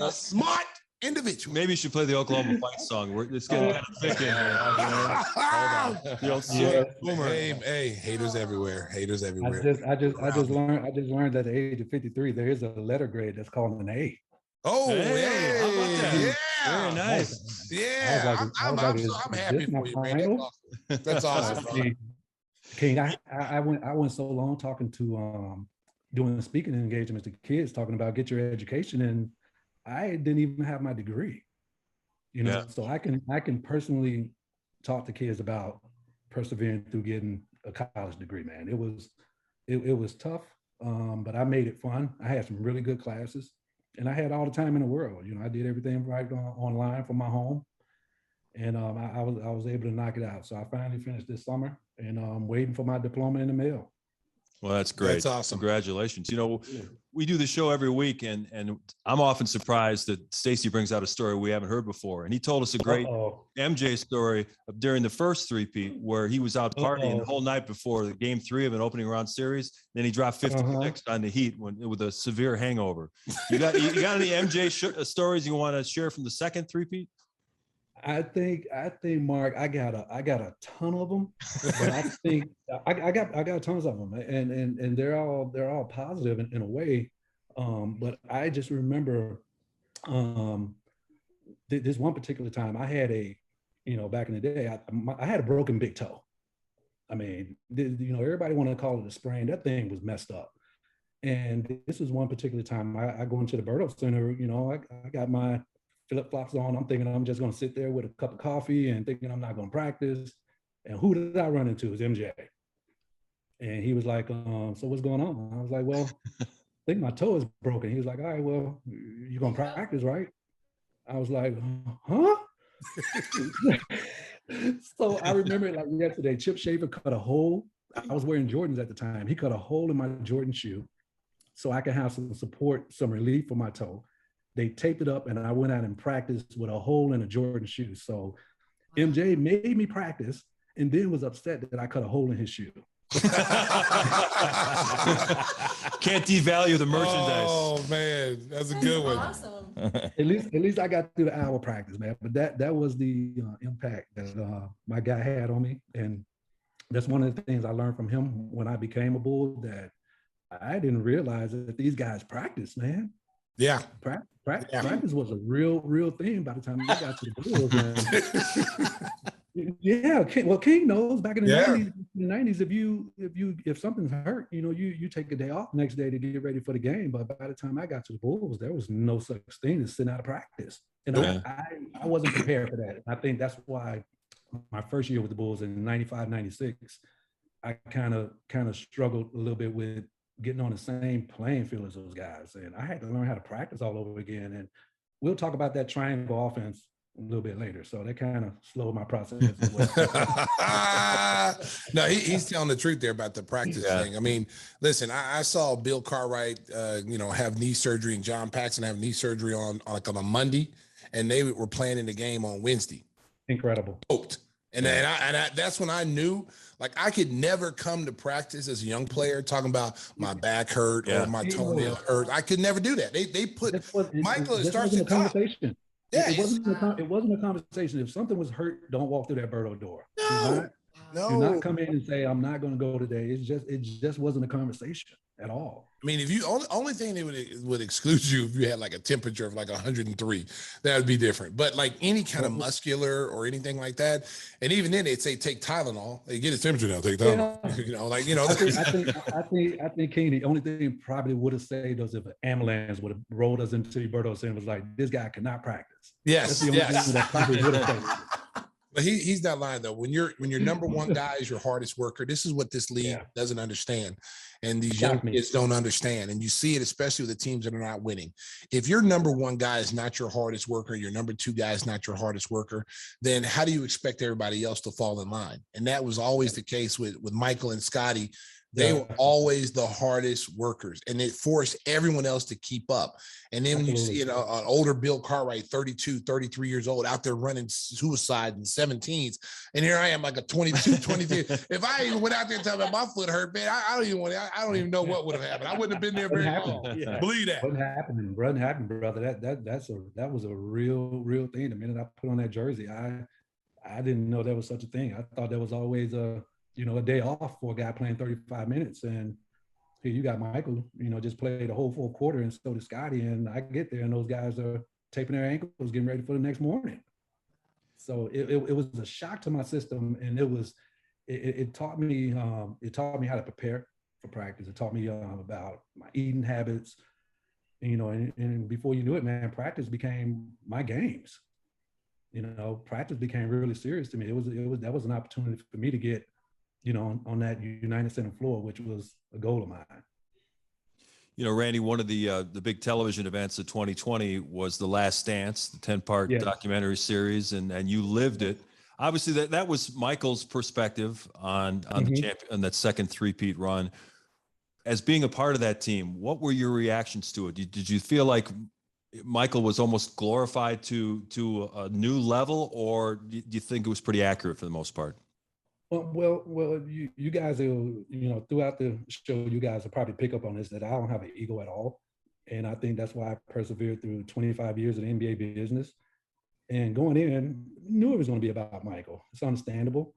a smart individual. Maybe you should play the Oklahoma fight song. It's getting kind of thick in here. Hold on. The old boomer. Hey, haters everywhere. Haters everywhere. I just learned at the age of 53 there is a letter grade that's called an A. Oh, Hey, how about that? yeah. Very nice. Yeah, I'm happy for you, man. Final? That's awesome, bro. King, I went so long talking to doing speaking engagements to kids, talking about get your education, and I didn't even have my degree. You know, so I can personally talk to kids about persevering through getting a college degree, man. It was tough, but I made it fun. I had some really good classes, and I had all the time in the world. You know, I did everything right online from my home, and I was able to knock it out. So I finally finished this summer, and I'm waiting for my diploma in the mail. Well, that's great. That's awesome. Congratulations. You know, we do the show every week, and I'm often surprised that Stacey brings out a story we haven't heard before. And he told us a great MJ story of during the first three-peat where he was out partying the whole night before the game 3 of an opening round series. Then he dropped 56 on the Heat with a severe hangover. You got any MJ stories you want to share from the second three-peat? I think, Mark, I got a ton of them, but I think I got tons of them, and they're all positive in a way. But I just remember this one particular time I had back in the day, I had a broken big toe. I mean, everybody want to call it a sprain. That thing was messed up. And this was one particular time I go into the Berto Center, I got my flip-flops on. I'm thinking I'm just going to sit there with a cup of coffee and thinking I'm not going to practice. And who did I run into? It was MJ. And he was like, so what's going on? I was like, well, I think my toe is broken. He was like, all right, well, you're going to practice, right? I was like, huh? So I remember it like yesterday, Chip Schaefer cut a hole. I was wearing Jordans at the time. He cut a hole in my Jordan shoe so I could have some support, some relief for my toe. They taped it up, and I went out and practiced with a hole in a Jordan shoe. So MJ made me practice and then was upset that I cut a hole in his shoe. Can't devalue the merchandise. Oh, man. That's a good one. Awesome. At least I got through the hour practice, man. But that was the impact that my guy had on me. And that's one of the things I learned from him when I became a Bull, that I didn't realize that these guys practice, man. Yeah. Practice was a real thing by the time I got to the Bulls. Yeah, King knows back in the 90s, if something's hurt, you take a day off next day to get ready for the game. But by the time I got to the Bulls, there was no such thing as sitting out of practice. And I wasn't prepared for that. I think that's why my first year with the Bulls in 95, 96, I kind of struggled a little bit with getting on the same playing field as those guys. And I had to learn how to practice all over again. And we'll talk about that triangle offense a little bit later. So that kind of slowed my process as well. No, he's telling the truth there about the practice thing. I mean, listen, I saw Bill Cartwright, have knee surgery, and John Paxson have knee surgery on a Monday, and they were playing in the game on Wednesday. Incredible. And that's when I knew, like, I could never come to practice as a young player talking about my back hurt or my toenail hurt. I could never do that. They put Michael. It starts at conversation. Yeah, it wasn't a conversation. If something was hurt, don't walk through that Berto door. Do not come in and say I'm not going to go today. It just wasn't a conversation at all. I mean, if you only thing they would exclude you if you had like a temperature of like 103, that would be different. But like any kind of muscular or anything like that, and even then they'd say take Tylenol. They get a temperature now, take Tylenol. I think King, the only thing probably would have saved us if an ambulance would have rolled us into the Berto Center and was like, this guy cannot practice. Yes. That's the only thing that probably would have saved us. But he's not lying though. When your number one guy is your hardest worker, this is what this league doesn't understand. And these young kids don't understand. And you see it, especially with the teams that are not winning. If your number one guy is not your hardest worker, your number two guy is not your hardest worker, then how do you expect everybody else to fall in line? And that was always the case with Michael and Scotty. They were always the hardest workers, and it forced everyone else to keep up. And then when you see an older Bill Cartwright, 32, 33 years old, out there running suicide in 17s, and here I am like a 22, 23. If I even went out there and told me my foot hurt, man, I don't even know what would have happened. I wouldn't have been there very long. Yeah. Believe that. What happened, brother? That was a real thing. The minute I put on that jersey, I didn't know there was such a thing. I thought there was always a day off for a guy playing 35 minutes. And here you got Michael, just played the whole fourth quarter, and so did Scotty. And I get there and those guys are taping their ankles, getting ready for the next morning. So it was a shock to my system, and it taught me how to prepare for practice. It taught me about my eating habits, and before you knew it, man, practice became my games. Practice became really serious to me. That was an opportunity for me to get, on that United Center floor, which was a goal of mine. Randy, one of the big television events of 2020 was The Last Dance, the 10-part documentary series, and you lived it. Obviously, that was Michael's perspective on the on that second three-peat run. As being a part of that team, what were your reactions to it? Did you feel like Michael was almost glorified to a new level, or do you think it was pretty accurate for the most part? Well, you guys will, throughout the show, you guys will probably pick up on this, that I don't have an ego at all. And I think that's why I persevered through 25 years of the NBA business. And going in, knew it was going to be about Michael. It's understandable.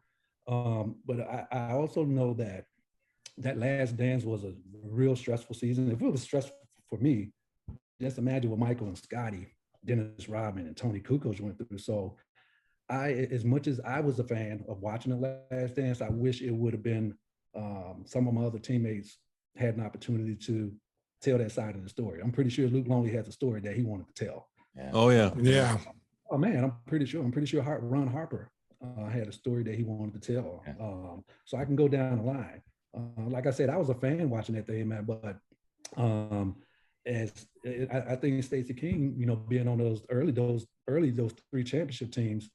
But I also know that Last Dance was a real stressful season. If it was stressful for me, just imagine what Michael and Scotty, Dennis Rodman, and Tony Kukoc went through. So as much as I was a fan of watching The Last Dance, I wish it would have been some of my other teammates had an opportunity to tell that side of the story. I'm pretty sure Luke Longley has a story that he wanted to tell. Yeah. Oh yeah. Yeah. Oh man, I'm pretty sure Ron Harper had a story that he wanted to tell. Yeah. So I can go down the line. Like I said, I was a fan watching that thing, man. But I think Stacey King, being on those three championship teams,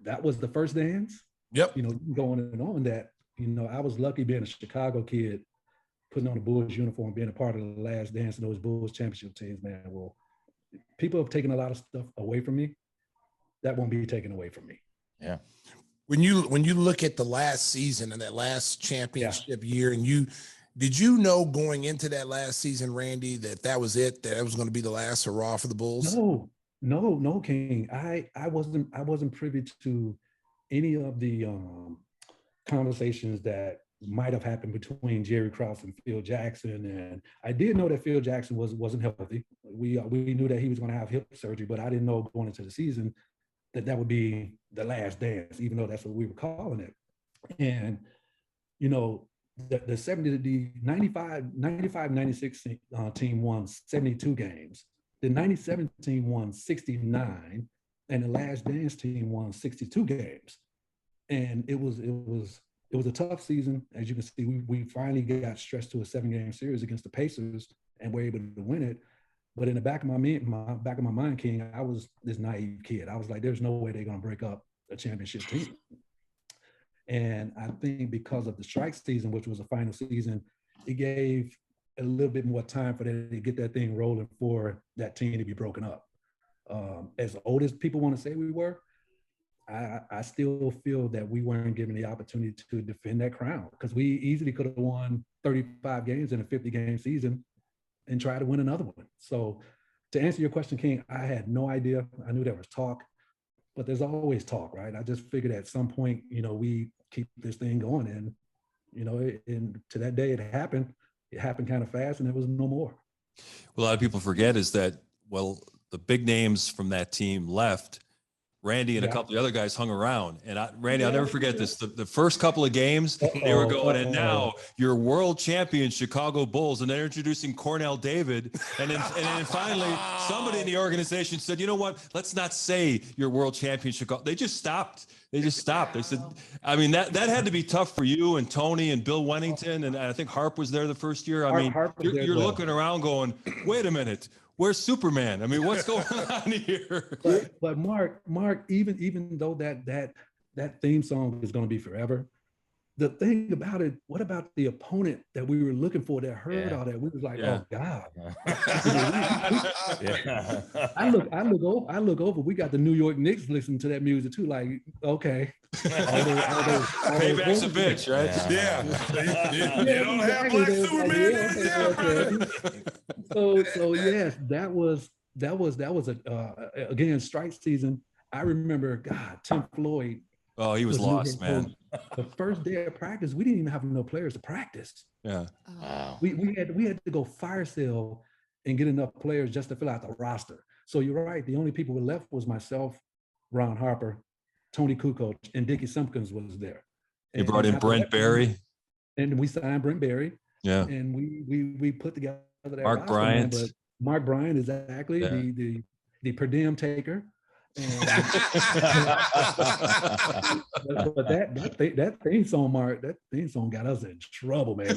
that was the first dance. Yep. Going on that, I was lucky being a Chicago kid, putting on a Bulls uniform, being a part of the Last Dance and those Bulls championship teams, man. Well, people have taken a lot of stuff away from me. That won't be taken away from me. Yeah. When you look at the last season and that last championship year, and did you know going into that last season, Randy, that was it, that it was going to be the last hurrah for the Bulls? No, King. I wasn't privy to any of the conversations that might have happened between Jerry Krause and Phil Jackson, and I did know that Phil Jackson wasn't healthy. We knew that he was going to have hip surgery, but I didn't know going into the season that would be the last dance, even though that's what we were calling it. And the 95-96 team won 72 games. The 97 team won 69, and the Last Dance team won 62 games. And it was a tough season. As you can see, we finally got stretched to a 7-game series against the Pacers and were able to win it. But in the back of my mind, King, I was this naive kid. I was like, there's no way they're going to break up a championship team. And I think because of the strike season, which was a final season, it gave a little bit more time for them to get that thing rolling for that team to be broken up. As old as people want to say we were, I still feel that we weren't given the opportunity to defend that crown, because we easily could have won 35 games in a 50-game season and try to win another one. So to answer your question, King, I had no idea. I knew there was talk, but there's always talk, right? I just figured at some point, we keep this thing going, and, and to that day it happened kind of fast, and there was no more. What a lot of people forget is that, the big names from that team left. Randy and a couple of the other guys hung around. And Randy, I'll never forget this. The first couple of games, they were going, and now you're world champion Chicago Bulls. And they're introducing Cornell David. And then finally, somebody in the organization said, you know what? Let's not say you're world champion Chicago. They just stopped. They said, I mean, that had to be tough for you and Tony and Bill Wennington. And I think Harp was there the first year. I mean, you're looking around going, wait a minute. Where's Superman? I mean, what's going on here? But Mark, even though that theme song is going to be forever, the thing about it, what about the opponent that we were looking for that heard all that? We was like, oh God. I look over. We got the New York Knicks listening to that music too. Like, okay. Payback's a bitch, right? Yeah. You don't have Black Superman. So yes, that was again strike season. I remember, God, Tim Floyd. Oh, he was lost, man. The first day of practice, we didn't even have no players to practice. Yeah. Wow. We had to go fire sale and get enough players just to fill out the roster. So you're right. The only people who were left was myself, Ron Harper, Tony Kukoc, and Dickie Simpkins was there. You brought in Brent Berry. And we signed Brent Berry. Yeah. And we put together that Mark roster, Bryant. But Mark Bryant is exactly the per diem taker. And, but that theme song, Mark, that theme song got us in trouble, man.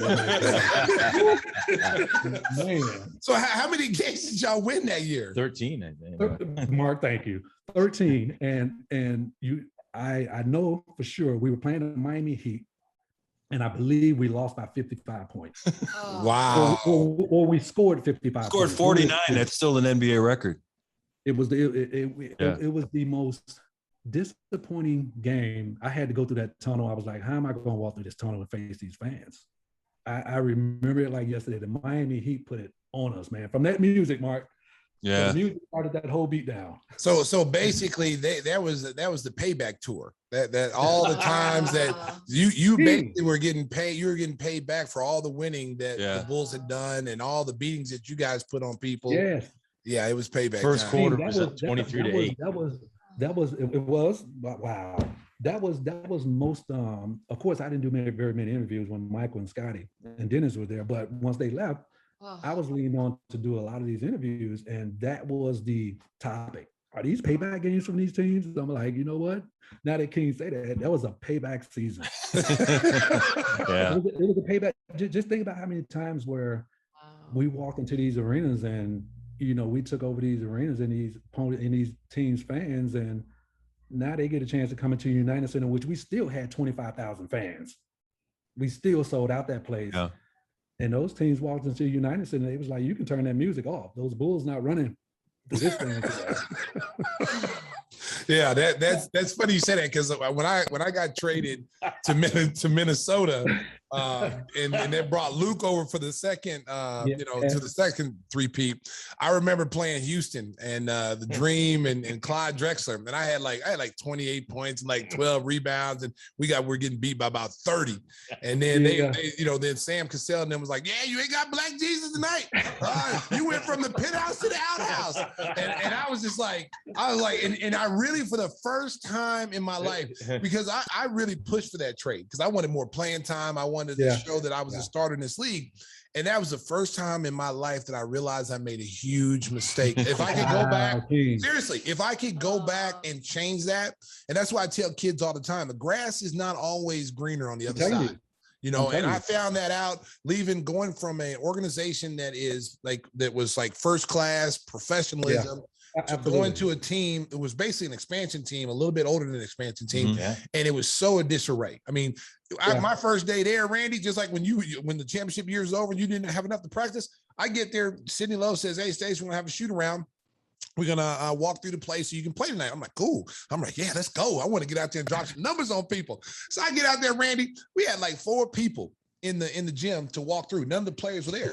Man. So how many games did y'all win that year? 13, I think. Mark, thank you. 13. And I know for sure we were playing the Miami Heat, and I believe we lost by 55 points. Oh. Wow. Or we scored 55. Scored 49. That's still an NBA record. It was it was the most disappointing game. I had to go through that tunnel. I was like, how am I going to walk through this tunnel and face these fans? I remember it like yesterday. The Miami Heat put it on us, man. From that music, Mark. Yeah. The music started that whole beat down. So basically that was the payback tour. That all the times that you basically were getting paid, you were getting paid back for all the winning that the Bulls had done and all the beatings that you guys put on people. Yes. Yeah, it was payback. First time. quarter was 23-8. Wow. That was most of course I didn't do very many interviews when Michael and Scotty and Dennis were there, but once they left, I was leaning on to do a lot of these interviews, and that was the topic. Are these payback games from these teams? I'm like, you know what? Now that King say that was a payback season. Yeah. It was a payback. Just think about how many times where we walked into these arenas and, you know, we took over these arenas and these teams' fans, and now they get a chance to come into United Center, which we still had 25,000 fans. We still sold out that place. Yeah. And those teams walked into United Center. It was like, you can turn that music off. Those Bulls not running through this thing. Yeah, that's funny you said that, because when I got traded to Minnesota, and they brought Luke over for the second, to the second three-peat. I remember playing Houston and the Dream and Clyde Drexler, and I had like 28 points and like 12 rebounds, and we're getting beat by about 30. And then then Sam Cassell and them was like, "Yeah, you ain't got Black Jesus tonight. You went from the penthouse to the outhouse." And I was just like, and I really, for the first time in my life, because I really pushed for that trade because I wanted more playing time. I wanted to show that I was a starter in this league. And that was the first time in my life that I realized I made a huge mistake. If I could go back, seriously, if I could go back and change that, and that's why I tell kids all the time, the grass is not always greener on the other side. You know, and I found that out going from an organization that was like first class professionalism to going to a team. It was basically an expansion team, a little bit older than an expansion team. And it was so a disarray. I mean, my first day there, Randy, just like when the championship year is over and you didn't have enough to practice, I get there, Sidney Lowe says, "Hey, Stacey, we're gonna have a shoot around. We're gonna walk through the place so you can play tonight." I'm like, "Cool." I'm like, "Yeah, let's go. I want to get out there and drop some numbers on people." So I get out there, Randy. We had like 4 people in the gym to walk through. None of the players were there.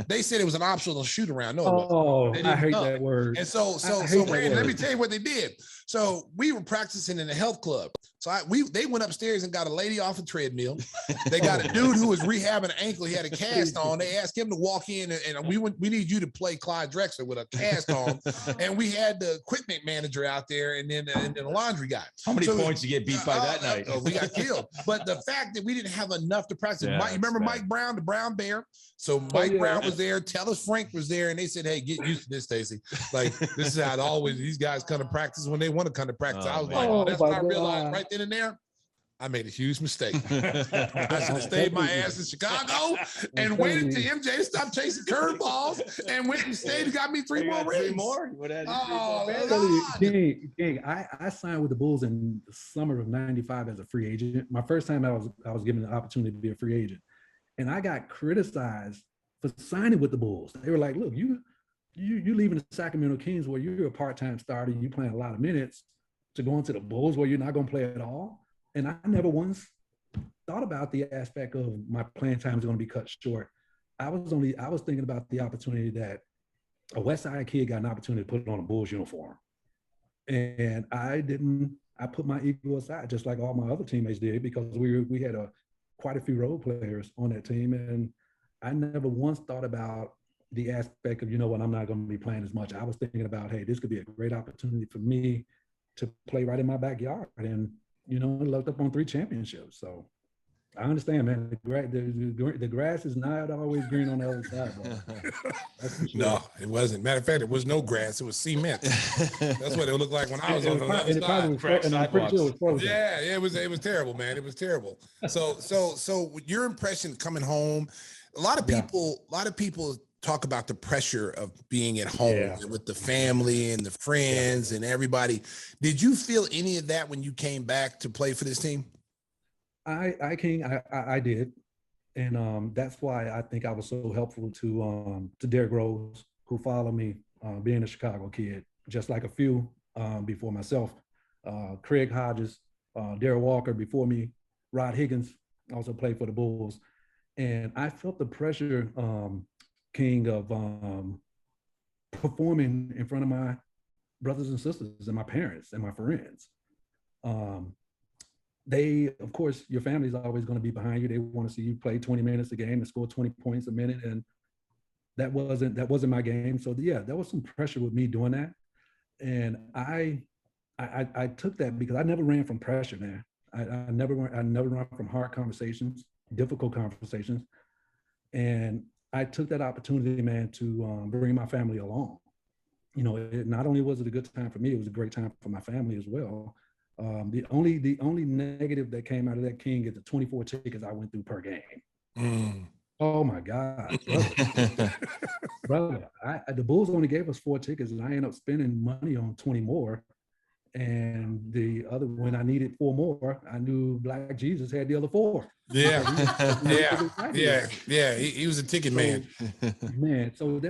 They said it was an optional shoot around. No, it wasn't. I hate that word. And so Randy, let me tell you what they did. So we were practicing in the health club. So they went upstairs and got a lady off a treadmill. They got a dude who was rehabbing an ankle. He had a cast on. They asked him to walk in and we need you to play Clyde Drexler with a cast on. And we had the equipment manager out there and then the laundry guy. How many points you get beat by that night? We got killed. But the fact that we didn't have enough to practice. You remember Mike Brown, the Brown Bear? So Mike Brown was there. Tellus Frank was there. And they said, "Hey, get used to this, Stacey. Like, this is how it always, these guys come to practice when they want to come to practice." I was like, that's what I realized right then and there. I made a huge mistake. I should have stayed my ass in Chicago and waited to MJ to stop chasing curveballs and went and stayed and got me 3 more rings. 3 more? King, I signed with the Bulls in the summer of '95 as a free agent. My first time I was given the opportunity to be a free agent. And I got criticized for signing with the Bulls. They were like, "Look, you leaving the Sacramento Kings where you're a part-time starter, you playing a lot of minutes, to go into the Bulls where you're not going to play at all." And I never once thought about the aspect of my playing time is going to be cut short. I was thinking about the opportunity that a West Side kid got an opportunity to put on a Bulls uniform. And I put my ego aside, just like all my other teammates did, because we had quite a few role players on that team. And I never once thought about the aspect of, you know what, I'm not going to be playing as much. I was thinking about, hey, this could be a great opportunity for me to play right in my backyard, and looked up on 3 championships. So I understand, man. The grass is not always green on the other side, though. That's for sure. No, it wasn't. Matter of fact, it was no grass. It was cement. That's what it looked like when I was on the other side. And I'm pretty sure it was frozen. Yeah, it was terrible, man. It was terrible. So your impression coming home, a lot of people talk about the pressure of being at home with the family and the friends and everybody. Did you feel any of that when you came back to play for this team? I did. And that's why I think I was so helpful to Derrick Rose, who followed me, being a Chicago kid, just like a few before myself. Craig Hodges, Darrell Walker before me, Rod Higgins also played for the Bulls. And I felt the pressure, King, of performing in front of my brothers and sisters and my parents and my friends. They, of course, your family's always going to be behind you. They want to see you play 20 minutes a game and score 20 points a minute. And that wasn't my game. So yeah, there was some pressure with me doing that. And I took that because I never ran from pressure, man. I never ran from hard conversations, difficult conversations. And I took that opportunity, man, to bring my family along. Not only was it a good time for me, it was a great time for my family as well. The only negative that came out of that, King, is the 24 tickets I went through per game. Oh my God, brother! The Bulls only gave us 4 tickets, and I ended up spending money on 20 more. And the other, when I needed 4 more, I knew Black Jesus had the other 4. Yeah. He was a ticket man. Man, so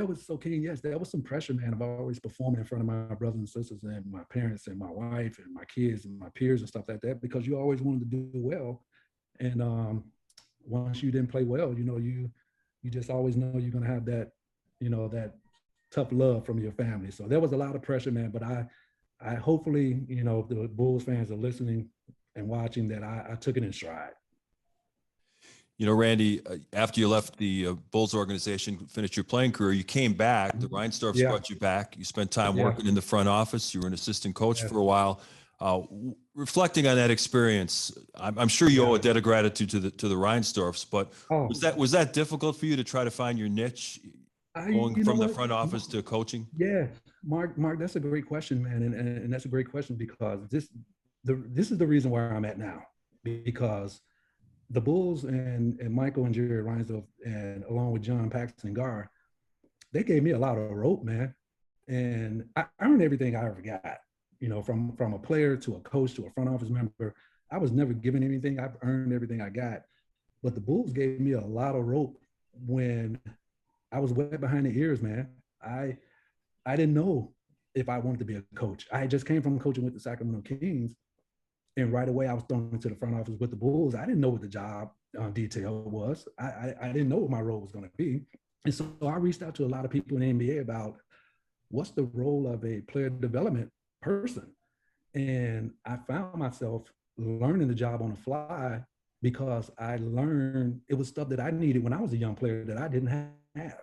King, yes, there was some pressure, man, of always performing in front of my brothers and sisters and my parents and my wife and my kids and my peers and stuff like that, because you always wanted to do well. And once you didn't play well, you just always know you're gonna have that, that tough love from your family. So there was a lot of pressure, man, but I hopefully, the Bulls fans are listening and watching, that I took it in stride. Randy, after you left the Bulls organization, finished your playing career, you came back. The Reinsdorfs brought you back. You spent time working in the front office. You were an assistant coach for a while. Reflecting on that experience, I'm sure you owe a debt of gratitude to the Reinsdorfs, but was that difficult for you to try to find your niche, going from the front office to coaching? Yeah, Mark, that's a great question, man, and that's a great question, because this is the reason where I'm at now, because the Bulls and Michael and Jerry Reinsdorf, and along with John Paxson and Gar, they gave me a lot of rope, man, and I earned everything I ever got. From a player to a coach to a front office member, I was never given anything. I've earned everything I got. But the Bulls gave me a lot of rope when I was wet behind the ears, man. I didn't know if I wanted to be a coach. I just came from coaching with the Sacramento Kings, and right away I was thrown into the front office with the Bulls. I didn't know what the job detail was. I didn't know what my role was going to be. And so I reached out to a lot of people in the NBA about what's the role of a player development person. And I found myself learning the job on the fly, because I learned it was stuff that I needed when I was a young player that I didn't have.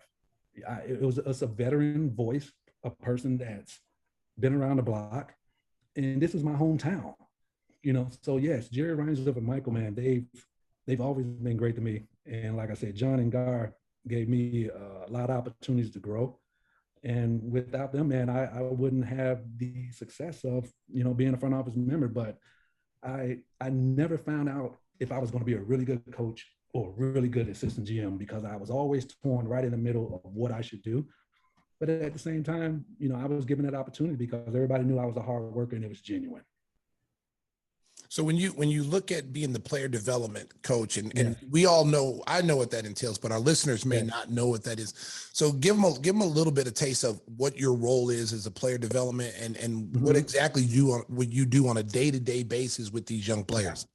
It's a veteran voice, a person that's been around the block, and this is my hometown. So yes, Jerry Reinsdorf and Michael, man, they've always been great to me. And like I said, John and Gar gave me a lot of opportunities to grow. And without them, man, I wouldn't have the success of, being a front office member. But I never found out if I was going to be a really good coach or a really good assistant GM, because I was always torn right in the middle of what I should do. But at the same time, I was given that opportunity because everybody knew I was a hard worker and it was genuine. So when you look at being the player development coach, and we all know, I know what that entails, but our listeners may not know what that is. So give them a little bit of taste of what your role is as a player development, and what exactly what you do on a day-to-day basis with these young players.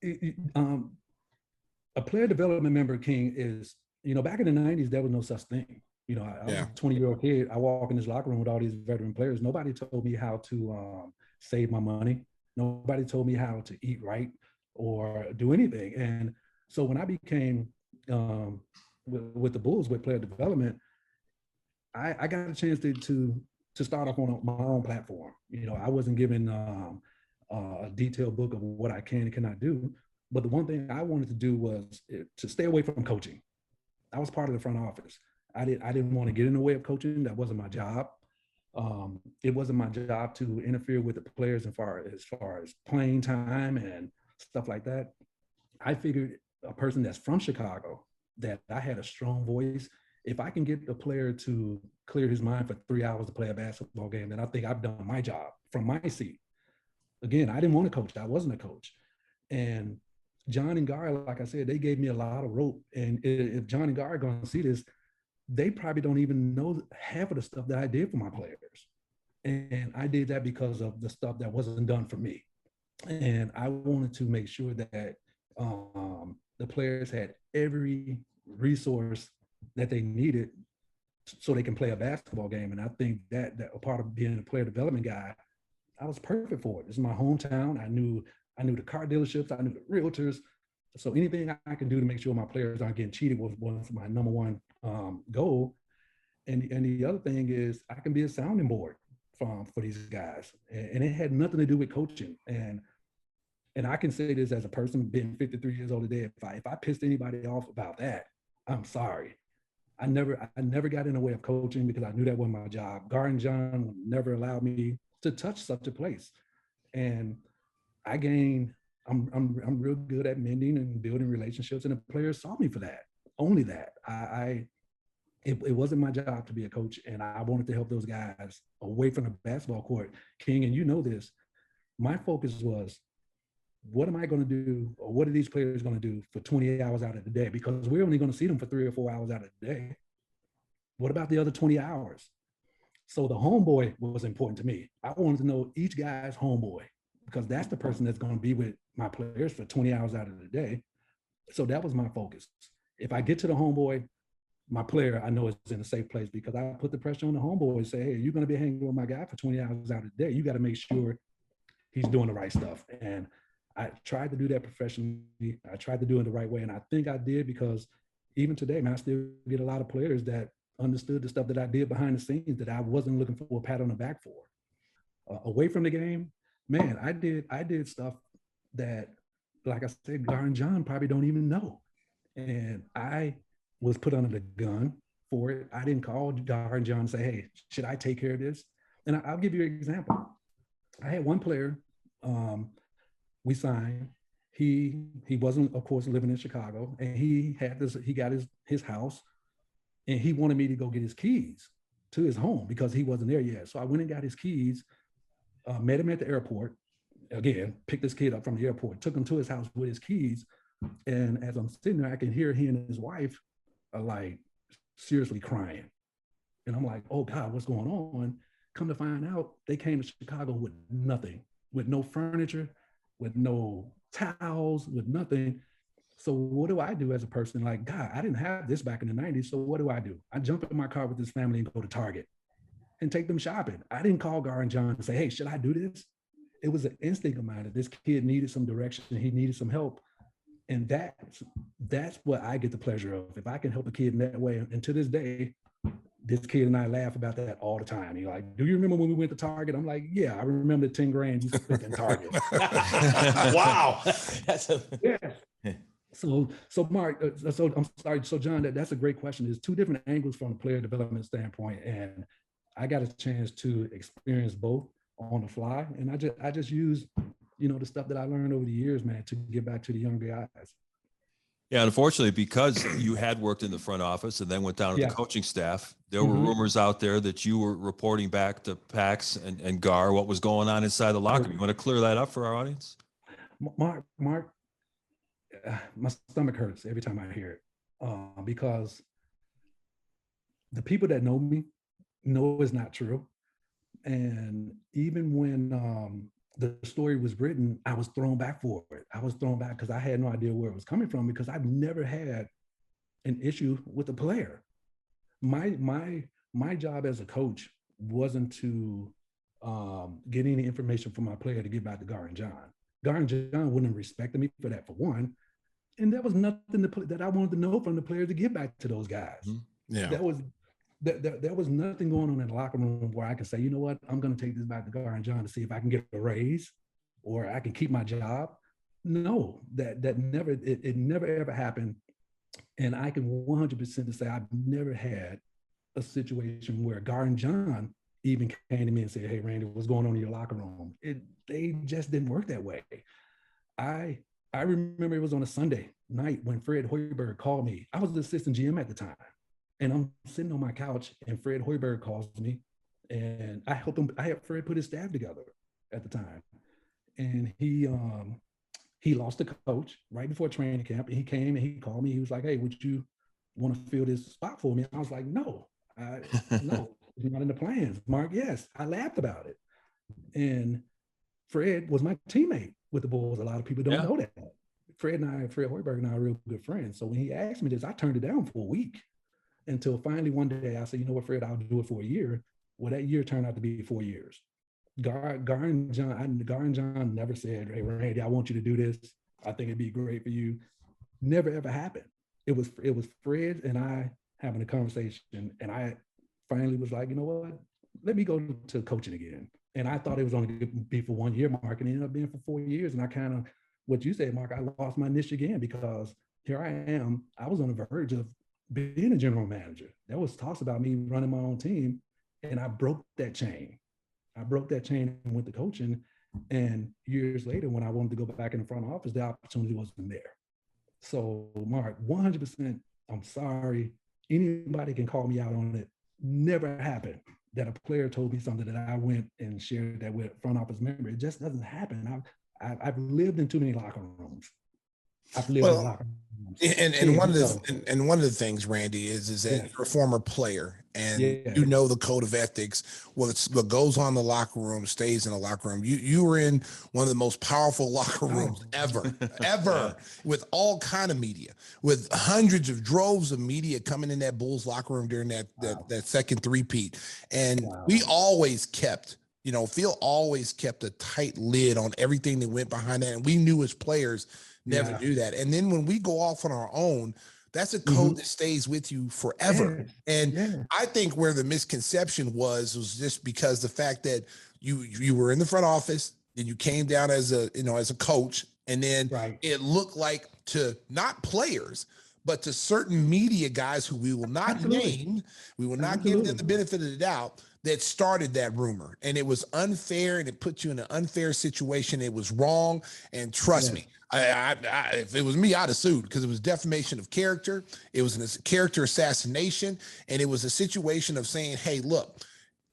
A player development member, King, is, back in the 90s, there was no such thing. I was a 20-year-old kid. I walk in this locker room with all these veteran players. Nobody told me how to save my money. Nobody told me how to eat right or do anything. And so when I became with the Bulls with player development, I got a chance to to start off on my own platform. I wasn't given a detailed book of what I can and cannot do. But the one thing I wanted to do was to stay away from coaching. I was part of the front office. I didn't want to get in the way of coaching. That wasn't my job. It wasn't my job to interfere with the players as far as playing time and stuff like that. I figured a person that's from Chicago, that I had a strong voice. If I can get a player to clear his mind for 3 hours to play a basketball game, then I think I've done my job from my seat. Again, I didn't want to coach. I wasn't a coach. And John and Gar, like I said, they gave me a lot of rope. And if John and Gar are going to see this, they probably don't even know half of the stuff that I did for my players. And I did that because of the stuff that wasn't done for me. And I wanted to make sure that the players had every resource that they needed so they can play a basketball game. And I think that a part of being a player development guy, I was perfect for it. This is my hometown. I knew the car dealerships. I knew the realtors. So anything I can do to make sure my players aren't getting cheated was my number one goal. And the other thing is I can be a sounding board for these guys. And it had nothing to do with coaching. And I can say this as a person being 53 years old today, if I pissed anybody off about that, I'm sorry. I never got in the way of coaching because I knew that wasn't my job. Gar and John would never allow me to touch such a place. And I'm real good at mending and building relationships, and the players saw me for that. Only that. It wasn't my job to be a coach, and I wanted to help those guys away from the basketball court. King, and you know this, my focus was, what am I going to do, or what are these players going to do for 28 hours out of the day? Because we're only going to see them for 3 or 4 hours out of the day. What about the other 20 hours? So the homeboy was important to me. I wanted to know each guy's homeboy, because that's the person that's going to be with my players for 20 hours out of the day. So that was my focus. If I get to the homeboy, my player, I know is in a safe place, because I put the pressure on the homeboy and say, hey, you're going to be hanging with my guy for 20 hours out of the day. You got to make sure he's doing the right stuff. And I tried to do that professionally. I tried to do it the right way. And I think I did, because even today, man, I still get a lot of players that understood the stuff that I did behind the scenes that I wasn't looking for a pat on the back for. Away from the game, man, I did stuff that, like I said, Gar and John probably don't even know. And I was put under the gun for it. I didn't call Gar and John and say, hey, should I take care of this? And I'll give you an example. I had one player, we signed. He wasn't, of course, living in Chicago, and he got his house, and he wanted me to go get his keys to his home because he wasn't there yet. So I went and got his keys, met him at the airport. Again, picked this kid up from the airport, took him to his house with his keys. And as I'm sitting there, I can hear he and his wife are like seriously crying. And I'm like, oh God, what's going on? Come to find out, they came to Chicago with nothing, with no furniture, with no towels, with nothing. So what do I do as a person? Like, God, I didn't have this back in the 90s. So what do? I jump in my car with this family and go to Target and take them shopping. I didn't call Gar and John and say, hey, should I do this? It was an instinct of mine that this kid needed some direction and he needed some help. And that's what I get the pleasure of. If I can help a kid in that way. And to this day, this kid and I laugh about that all the time. He's like, do you remember when we went to Target? I'm like, yeah, I remember the 10 grand you spent in Target. Wow. Yeah. So Mark, so I'm sorry. So John, that's a great question. There's two different angles from a player development standpoint. And I got a chance to experience both on the fly. And I just use, the stuff that I learned over the years, man, to get back to the younger guys. Yeah, unfortunately, because you had worked in the front office and then went down to the coaching staff, there were rumors out there that you were reporting back to Pax and Gar what was going on inside the locker room. You want to clear that up for our audience? Mark, my stomach hurts every time I hear it, because the people that know me know it's not true. And even when the story was written, I was thrown back for it. I was thrown back because I had no idea where it was coming from, because I've never had an issue with a player. My job as a coach wasn't to get any information from my player to give back to Gar and John. Gar and John wouldn't have respected me for that, for one. And there was nothing that I wanted to know from the player to give back to those guys. Yeah. there was nothing going on in the locker room where I could say, you know what, I'm going to take this back to Gar and John to see if I can get a raise or I can keep my job. No, that never, it never ever happened. And I can 100% say I've never had a situation where Gar and John even came to me and said, hey, Randy, what's going on in your locker room? They just didn't work that way. I remember it was on a Sunday night when Fred Hoiberg called me. I was the assistant GM at the time. And I'm sitting on my couch and Fred Hoiberg calls me and I helped Fred put his staff together at the time. And he lost the coach right before training camp. And he came and he called me. He was like, hey, would you want to fill this spot for me? And I was like, no, no, it's not in the plans. Mark, yes. I laughed about it. And Fred was my teammate with the Bulls. A lot of people don't know that. Fred Hoiberg and I are real good friends. So when he asked me this, I turned it down for a week until finally one day I said, you know what, Fred, I'll do it for a year. Well, that year turned out to be 4 years. Gar and John never said, hey, Randy, I want you to do this. I think it'd be great for you. Never, ever happened. It was Fred and I having a conversation. And I finally was like, you know what, let me go to coaching again. And I thought it was only going to be for 1 year, Mark, and it ended up being for 4 years. And I kind of, what you said, Mark, I lost my niche again because here I am. I was on the verge of being a general manager. There was talks about me running my own team, and I broke that chain. And went to coaching. And years later, when I wanted to go back in the front office, the opportunity wasn't there. So, Mark, 100%, I'm sorry. Anybody can call me out on it. Never happened that a player told me something that I went and shared that with front office member. It just doesn't happen. I've lived in too many locker rooms. I've lived in locker rooms. And one of the things, Randy, is that you're a former player and you know the code of ethics. Well, it's what goes on in the locker room stays in the locker room. You were in one of the most powerful locker rooms ever, with all kind of media, with hundreds of droves of media coming in that Bulls locker room during that second three-peat. And we always kept, Phil always kept a tight lid on everything that went behind that. And we knew as players never do that. And then when we go off on our own, that's a code that stays with you forever. I think where the misconception was just because the fact that you were in the front office and you came down as a coach, and then it looked like to not players, but to certain media guys who we will not name, we will not give them the benefit of the doubt, that started that rumor. And it was unfair, and it put you in an unfair situation. It was wrong. And trust me, if it was me, I'd have sued, because it was defamation of character. It was a character assassination. And it was a situation of saying, hey, look,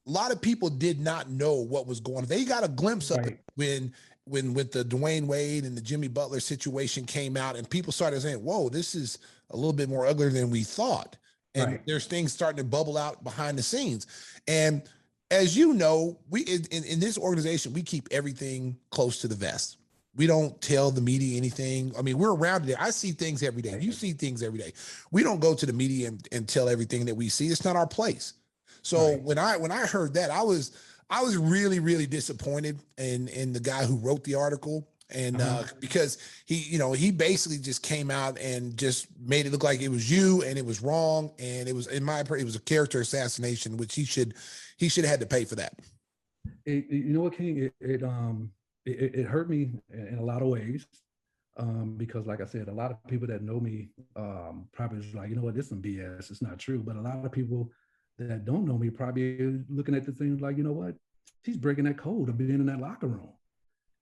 a lot of people did not know what was going on. They got a glimpse of it when with the Dwayne Wade and the Jimmy Butler situation came out, and people started saying, whoa, this is a little bit more ugly than we thought. And there's things starting to bubble out behind the scenes. And as you know, we in this organization, we keep everything close to the vest. We don't tell the media anything. I mean, we're around it. I see things every day. You see things every day. We don't go to the media and tell everything that we see. It's not our place. So when I heard that, I was really, really disappointed in the guy who wrote the article. And because he basically just came out and just made it look like it was you, and it was wrong, and it was, in my opinion, it was a character assassination, which he should have had to pay for that. You know what, King? It hurt me in a lot of ways, because, like I said, a lot of people that know me probably is like, you know what, this is some BS. It's not true. But a lot of people that don't know me probably looking at the thing like, you know what, he's breaking that code of being in that locker room.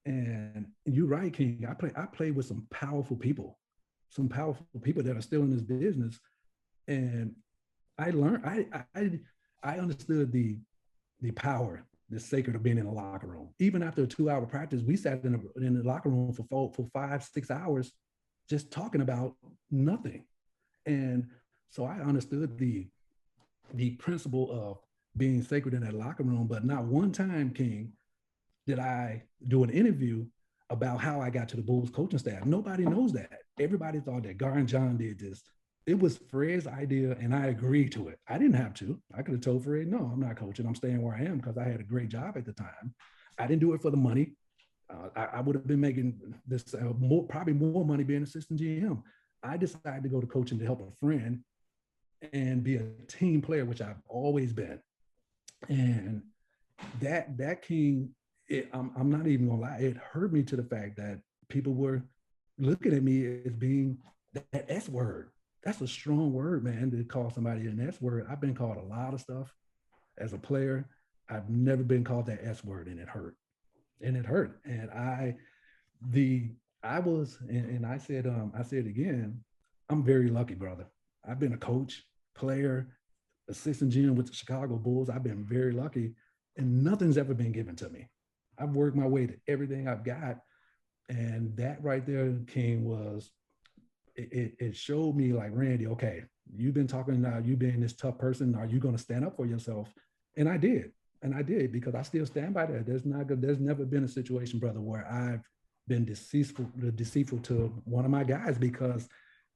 And you're right, King. I play with some powerful people that are still in this business. And I learned, I understood the power, the sacred of being in a locker room. Even after a 2-hour practice, we sat in the locker room for 5-6 hours, just talking about nothing. And so I understood the principle of being sacred in that locker room, but not one time, King, did I do an interview about how I got to the Bulls coaching staff. Nobody knows that. Everybody thought that Gar and John did this. It was Fred's idea, and I agreed to it. I didn't have to. I could have told Fred, no, I'm not coaching. I'm staying where I am, because I had a great job at the time. I didn't do it for the money. I would have been making this probably more money being assistant GM. I decided to go to coaching to help a friend, and be a team player, which I've always been. And that King, I'm not even gonna lie, it hurt me to the fact that people were looking at me as being that S word. That's a strong word, man, to call somebody an S word. I've been called a lot of stuff as a player. I've never been called that S word, and it hurt. And it hurt. And I said again, I'm very lucky, brother. I've been a coach, player, assistant GM with the Chicago Bulls. I've been very lucky, and nothing's ever been given to me. I've worked my way to everything I've got. And that right there, King, it showed me like, Randy, okay, you've been talking now, you being this tough person, are you going to stand up for yourself? And I did. And I did, because I still stand by that. There's never been a situation, brother, where I've been deceitful to one of my guys, because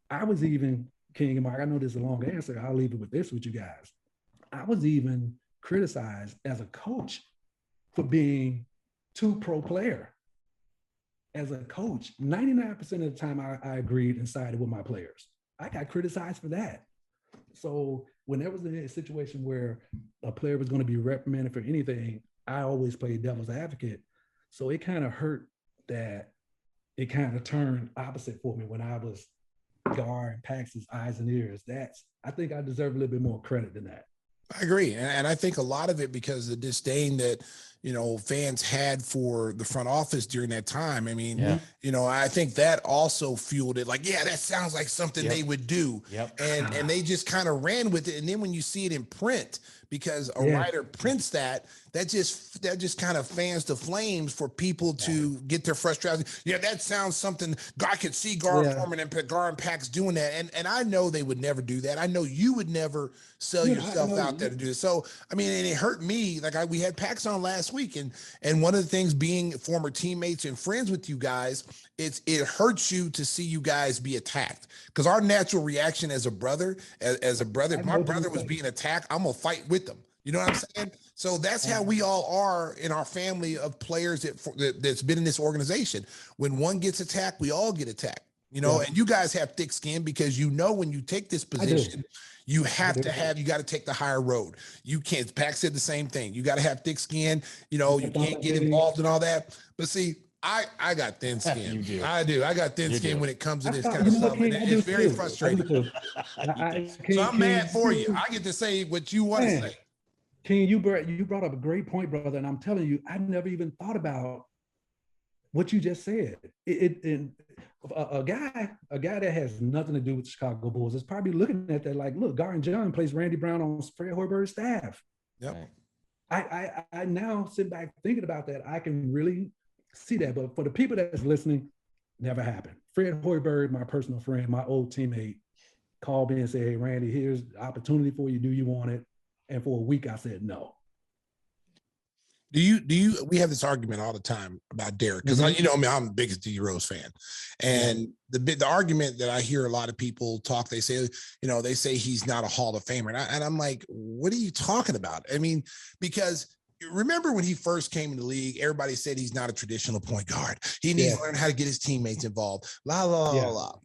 I was even, King and Mark, I know this is a long answer. I'll leave it with this with you guys. I was even criticized as a coach for being too pro player. As a coach, 99% of the time I agreed and sided with my players. I got criticized for that. So when there was a situation where a player was going to be reprimanded for anything, I always played devil's advocate. So it kind of hurt that it kind of turned opposite for me when I was Gar Pax's eyes and ears. I think I deserve a little bit more credit than that. I agree. And I think a lot of it because of the disdain that, fans had for the front office during that time. I mean, I think that also fueled it. Like, yeah, that sounds like something they would do. Yep. And they just kind of ran with it. And then when you see it in print, because a writer prints that just kind of fans the flames for people to get their frustration. Yeah, that sounds something. I could see Gar Forman and Gar and Pax doing that. And I know they would never do that. I know you would never sell yourself out there to do this. So, I mean, and it hurt me. Like we had Pax on last week. And one of the things, being former teammates and friends with you guys, it hurts you to see you guys be attacked. Because our natural reaction as a brother, if my brother was being attacked, I'm going to fight with them. You know what I'm saying? So that's how we all are in our family of players that's been in this organization. When one gets attacked, we all get attacked, and you guys have thick skin because when you take this position, you got to take the higher road. You can't, Pax said the same thing. You got to have thick skin, you can't get involved in all that. But see, I got thin skin. I do. I got thin skin when it comes to this kind of stuff. And it's very frustrating. So I'm mad for you. I get to say what you want to say. King, you brought up a great point, brother. And I'm telling you, I never even thought about what you just said. A guy that has nothing to do with the Chicago Bulls is probably looking at that like, look, Gar and John plays Randy Brown on Fred Hoiberg's staff. Yep. I now sit back thinking about that. I can really see that. But for the people that's listening, never happened. Fred Hoiberg, my personal friend, my old teammate, called me and said, hey, Randy, here's the opportunity for you. Do you want it? And for a week, I said no. We have this argument all the time about Derek, because I'm the biggest D Rose fan. And the argument that I hear a lot of people talk, they say, they say he's not a Hall of Famer. And I'm like, what are you talking about? I mean, because remember when he first came in the league, everybody said he's not a traditional point guard. He needs to learn how to get his teammates involved.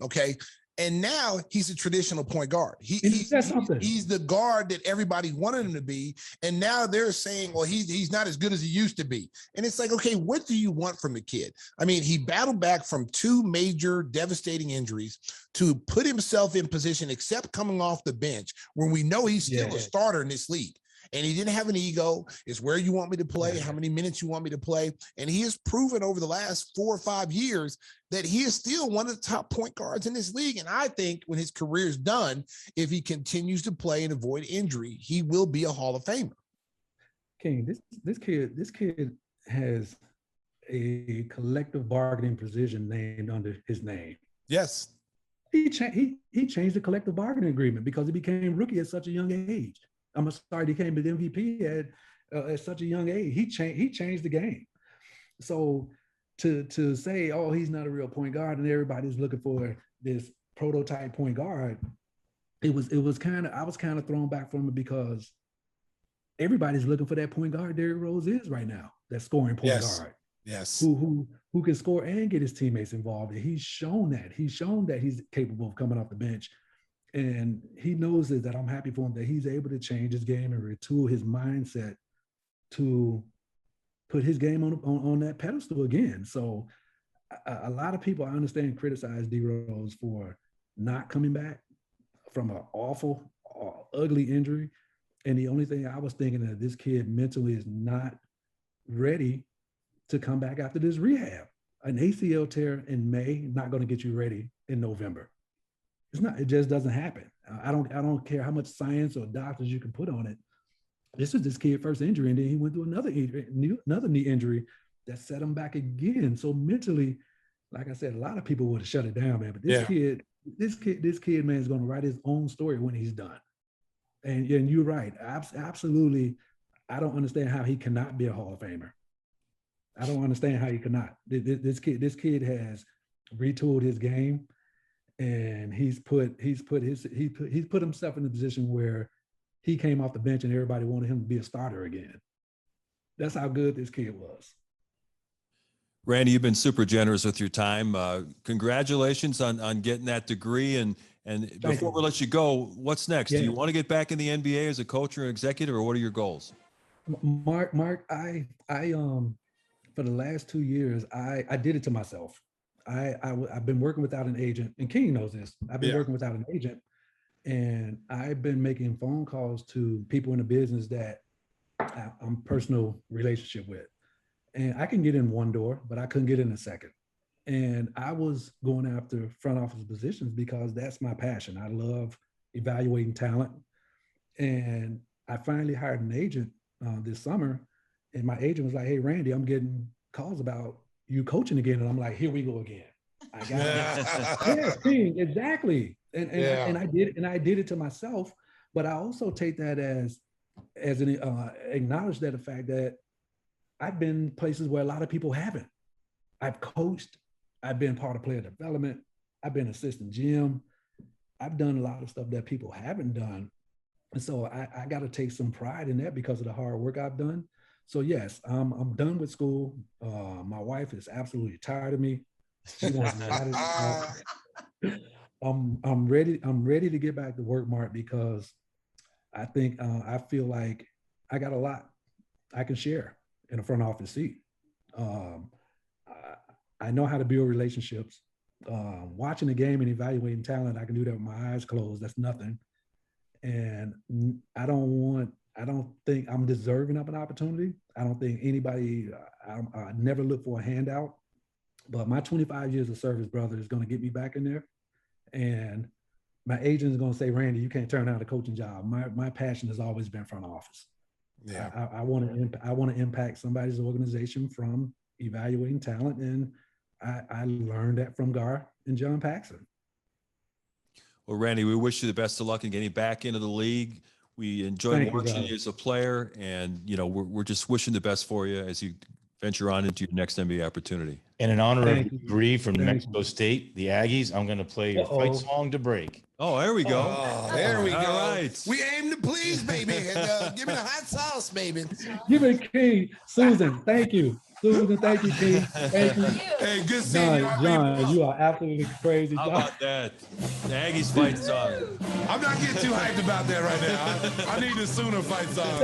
Okay. And now he's a traditional point guard. He's the guard that everybody wanted him to be. And now they're saying, well, he's not as good as he used to be. And it's like, okay, what do you want from the kid? I mean, he battled back from 2 major devastating injuries to put himself in position, except coming off the bench, when we know he's still a starter in this league. And he didn't have an ego. It's where you want me to play, how many minutes you want me to play. And he has proven over the last 4 or 5 years that he is still one of the top point guards in this league. And I think when his career is done, if he continues to play and avoid injury, he will be a Hall of Famer. King, this kid has a collective bargaining provision named under his name. Yes. He changed the collective bargaining agreement because he became rookie at such a young age. He became an MVP at such a young age. He changed the game. So to say, oh, he's not a real point guard and everybody's looking for this prototype point guard, I was kind of thrown back from it because everybody's looking for that point guard Derrick Rose is right now, that scoring point guard. Yes. Who can score and get his teammates involved. And he's shown that. He's shown that he's capable of coming off the bench And he knows that I'm happy for him that he's able to change his game and retool his mindset to put his game on that pedestal again. So a lot of people, I understand, criticize D Rose for not coming back from an awful, ugly injury. And the only thing I was thinking that this kid mentally is not ready to come back after this rehab. An ACL tear in May, not going to get you ready in November. It's not, it just doesn't happen. I don't care how much science or doctors you can put on it. This is this kid's first injury, and then he went through another knee injury that set him back again. So mentally, like I said, a lot of people would have shut it down, man. But this kid, man, is going to write his own story when he's done. And you're right, absolutely. I don't understand how he cannot be a Hall of Famer. I don't understand how he cannot. This kid has retooled his game, and he's put himself in a position where he came off the bench and everybody wanted him to be a starter again. That's how good this kid was. Randy, you've been super generous with your time. Congratulations on getting that degree. And before we let you go, what's next? Yeah. Do you want to get back in the NBA as a coach or executive, or what are your goals? Mark, I for the last 2 years, I did it to myself. I've been working without an agent, and King knows this. I've been working without an agent, and I've been making phone calls to people in the business that I'm personal relationship with. And I can get in one door, but I couldn't get in a second. And I was going after front office positions because that's my passion. I love evaluating talent. And I finally hired an agent this summer. And my agent was like, "Hey, Randy, I'm getting calls about you coaching again." And I'm like, "Here we go again. I got it." Exactly. And I did it to myself. But I also take that as an acknowledge that the fact that I've been places where a lot of people haven't. I've coached. I've been part of player development. I've been assistant GM. I've done a lot of stuff that people haven't done. And so I got to take some pride in that because of the hard work I've done. So yes, I'm done with school. My wife is absolutely tired of me. She wants me out of I'm ready to get back to work, Mark, because I think I feel like I got a lot I can share in a front office seat. I know how to build relationships. Watching the game and evaluating talent, I can do that with my eyes closed. That's nothing. And I don't think I'm deserving of an opportunity. I don't think anybody, I never look for a handout, but my 25 years of service, brother, is going to get me back in there. And my agent is going to say, "Randy, you can't turn down the coaching job." My passion has always been front office. Yeah, I want to impact somebody's organization from evaluating talent, and I learned that from Gar and John Paxson. Well, Randy, we wish you the best of luck in getting back into the league. We enjoyed watching you as a player, and we're just wishing the best for you as you venture on into your next NBA opportunity. And in honor of degree from New Mexico State, the Aggies, I'm going to play your fight song to break. Oh, there we go. Oh, there we go. All right. We aim to please, baby. And, give me the hot sauce, baby. Give it, King. Susan, thank you. Susan, thank you, King. Thank you. Hey, good seeing you. John, you are absolutely crazy. How about that? The Aggies fight song. I'm not getting too hyped about that right now. I need a Sooner fight song.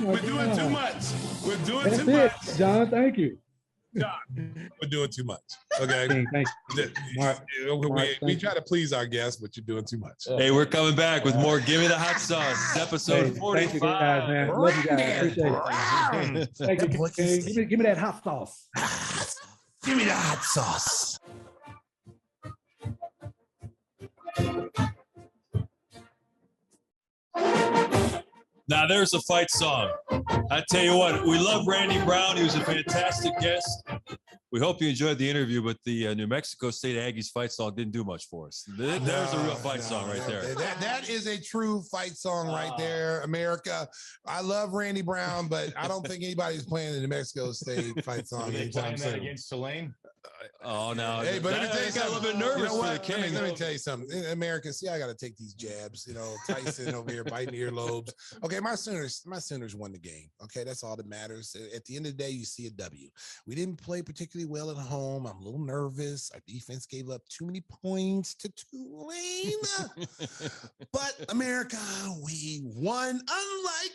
We're doing too much. We're doing too much. John, thank you. John, we're doing too much. Okay. Thank you. Mark, we try to please our guests, but you're doing too much. Hey, we're coming back with more Give Me the Hot Sauce. It's episode 45. Thank you guys, man. Love you guys. Appreciate it. Thank you. Give me that hot sauce. Give me the hot sauce. Now there's a fight song. I tell you what, we love Randy Brown. He was a fantastic guest. We hope you enjoyed the interview, but the New Mexico State Aggies fight song didn't do much for us. There's a real fight song right there. That is a true fight song right there, America. I love Randy Brown, but I don't think anybody's playing the New Mexico State fight song anytime soon. Against Tulane? Oh no! Hey, but let me tell you I got a little bit something. nervous You know for what? the King. Let me tell you something. In America, see, I got to take these jabs. You know, Tyson over here biting earlobes. Okay, my Sooners won the game. Okay, that's all that matters. At the end of the day, you see a W. We didn't play particularly well at home. I'm a little nervous. Our defense gave up too many points to Tulane. But America, we won. Unlike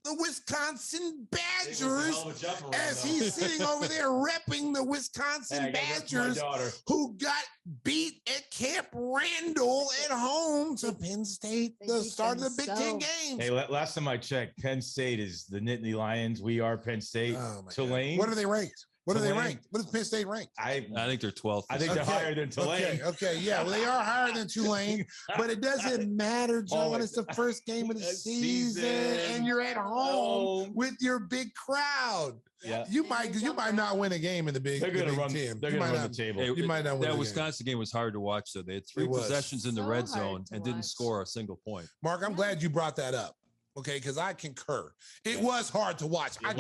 the Wisconsin Badgers, as he's sitting over there repping the Wisconsin Badgers, who got beat at Camp Randall at home to Penn State, the start of the Big Ten games. Hey, last time I checked, Penn State is the Nittany Lions. We are Penn State. Tulane. What are they ranked? What are they ranked? What is Penn State ranked? I think they're 12th. I think they're higher than Tulane. Okay, yeah. Well, they are higher than Tulane, but it doesn't matter, John. It's the first game of the season, and you're at home with your big crowd. Yeah, you might not win a game in the Big. They're going to run. Team. They're going to run the table. You might not win. That Wisconsin game was hard to watch, though. They had 3 possessions in the red zone and didn't score a single point. Mark, I'm glad you brought that up. Okay, because I concur. It was hard to watch. I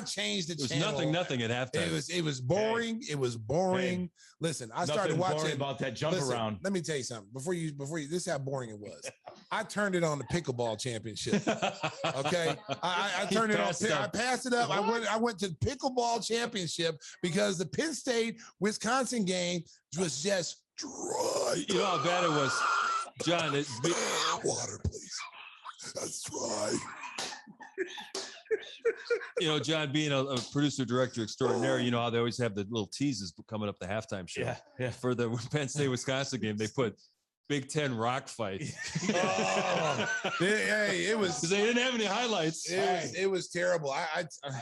changed the channel. Nothing at halftime. It was boring. It was boring. Hey, listen, I started watching about that jump around. Let me tell you something. Before you, this is how boring it was. I turned it on the pickleball championship. Okay, I turned it on. I passed it up. I went to pickleball championship because the Penn State Wisconsin game was just dry. You know how bad it was, John. Water, please. That's right. You know, John, being a producer director extraordinaire, you know how they always have the little teases coming up the halftime show. Yeah. For the Penn State Wisconsin game, they put Big Ten rock fight. Hey, it was because they didn't have any highlights. It was terrible.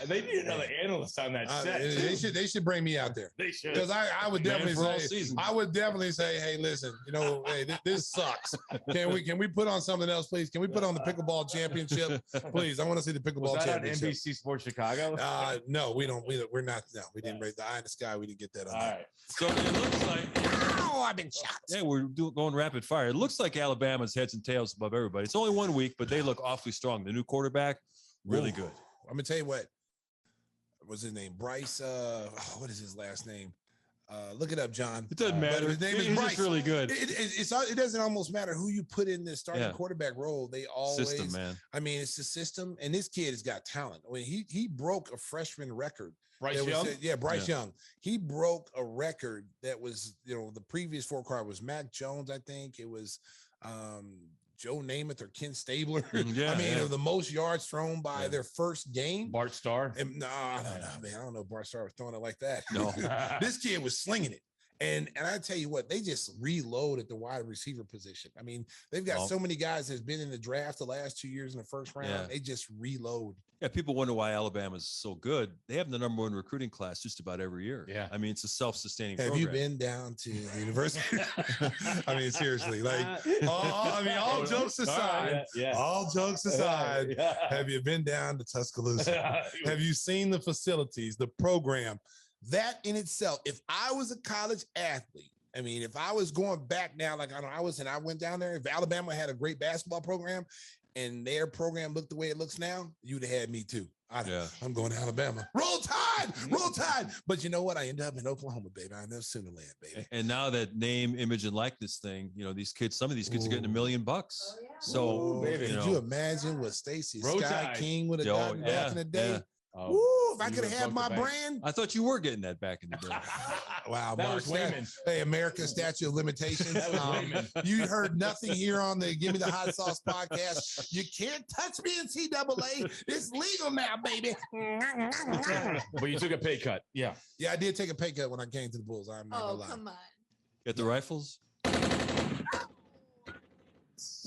They need another analyst on that set. They should bring me out there. They should, because I would definitely say, hey, listen, you know, hey, this sucks. Can we put on something else, please? Can we put on the pickleball championship, please? I want to see the pickleball championship. On NBC Sports Chicago? No, we don't. We're not. No, we didn't raise the eye in the sky. We didn't get that on. All right. So it looks like. Oh, I've been shot. Yeah, we're going rapid fire. It looks like Alabama's heads and tails above everybody. It's only 1 week, but they look awfully strong. The new quarterback, really good. I'm gonna tell you what. What's his name? Bryce. What is his last name? Look it up, John. It doesn't matter. His name is Bryce. Just really good. It doesn't almost matter who you put in the starting quarterback role. They always system, man. I mean, it's the system, and this kid has got talent. I mean, he broke a freshman record. Bryce Young? Bryce Young. He broke a record that was, the previous 4 card was Mac Jones, I think. It was Joe Namath or Ken Stabler. The most yards thrown by their first game. Bart Starr. No, man. I don't know if Bart Starr was throwing it like that. No. This kid was slinging it. And I tell you what, they just reload at the wide receiver position. I mean, they've got so many guys that's been in the draft the last 2 years in the first round. Yeah. They just reload. Yeah, people wonder why Alabama's so good. They have the #1 recruiting class just about every year. Yeah. I mean, it's a self-sustaining program. Have you been down to the university? I mean, seriously, all jokes aside, all jokes aside, have you been down to Tuscaloosa? Have you seen the facilities, the program? That in itself, if I was a college athlete, I mean, if I was going back now, like I went down there, if Alabama had a great basketball program and their program looked the way it looks now, you'd have had me too. I'm going to Alabama. Roll Tide. But you know what? I ended up in Oklahoma, baby. I know Sooner Land, baby. And now that name, image, and likeness thing, some of these kids are getting $1 million. So, baby, could you imagine what Stacey Sky King would have gotten back in the day? Yeah. Woo, if I could have my brand. I thought you were getting that back in the day. Wow, that Mark. was Wayman. Hey, America's Statute of Limitations. You heard nothing here on the Give Me the Hot Sauce podcast. You can't touch me in NCAA. It's legal now, baby. But you took a pay cut. Yeah. Yeah, I did take a pay cut when I came to the Bulls. I'm not gonna lie. Come on. Get the rifles?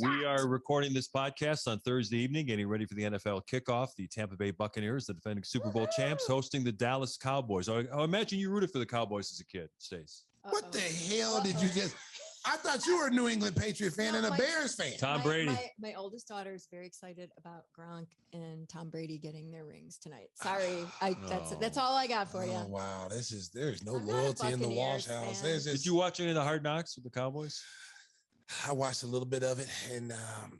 We are recording this podcast on Thursday evening, getting ready for the NFL kickoff. The Tampa Bay Buccaneers, the defending Super Bowl champs, hosting the Dallas Cowboys. I imagine you rooted for the Cowboys as a kid, Stace. What the hell did you just... I thought you were a New England Patriot fan and a Bears fan. Tom Brady. My oldest daughter is very excited about Gronk and Tom Brady getting their rings tonight. Sorry, that's all I got for you. Oh, wow, there's no loyalty in the Walsh house. Did you watch any of the Hard Knocks with the Cowboys? I watched a little bit of it, and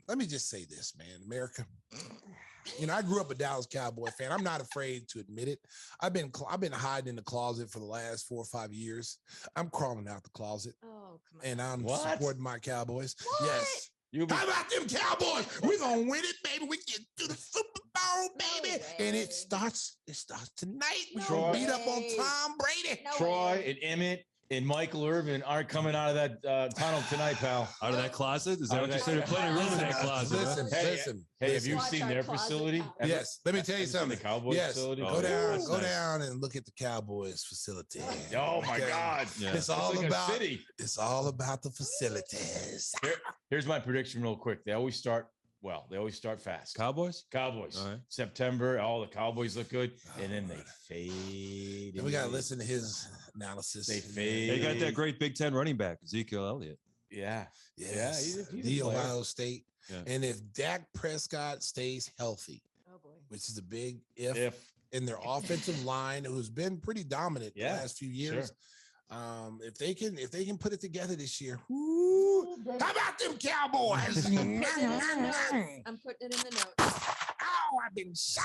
let me just say this, man, America. You know, I grew up a Dallas Cowboy fan. I'm not afraid to admit it. I've been hiding in the closet for the last 4 or 5 years. I'm crawling out the closet. Oh, come on. And I'm supporting my Cowboys. What? Yes. How about them Cowboys? We're gonna win it, baby. We get to the Super Bowl, baby. And it starts tonight. We're gonna beat up on Tom Brady. Troy and Emmett and Michael Irvin aren't coming out of that tunnel tonight, pal. Out of that closet? Is that what you said? There's plenty of room in that closet. Listen. Hey, have you seen their facility? Yes. Let me tell you something. The Cowboys facility? Go down and look at the Cowboys facility. Oh my God. Yeah. It's all like about a city. It's all about the facilities. Here's my prediction real quick. They always start fast. Cowboys? Cowboys. All right. September, all the Cowboys look good, and then they fade. And we gotta listen to his analysis. They fade. They got that great Big Ten running back, Ezekiel Elliott. Yeah. Yes. He's a The player. Ohio State. Yeah. And if Dak Prescott stays healthy, Oh boy. which is a big if in their offensive line, who's been pretty dominant the last few years. If they can put it together this year, how about them Cowboys? I'm putting it in the notes. Oh, I've been shot.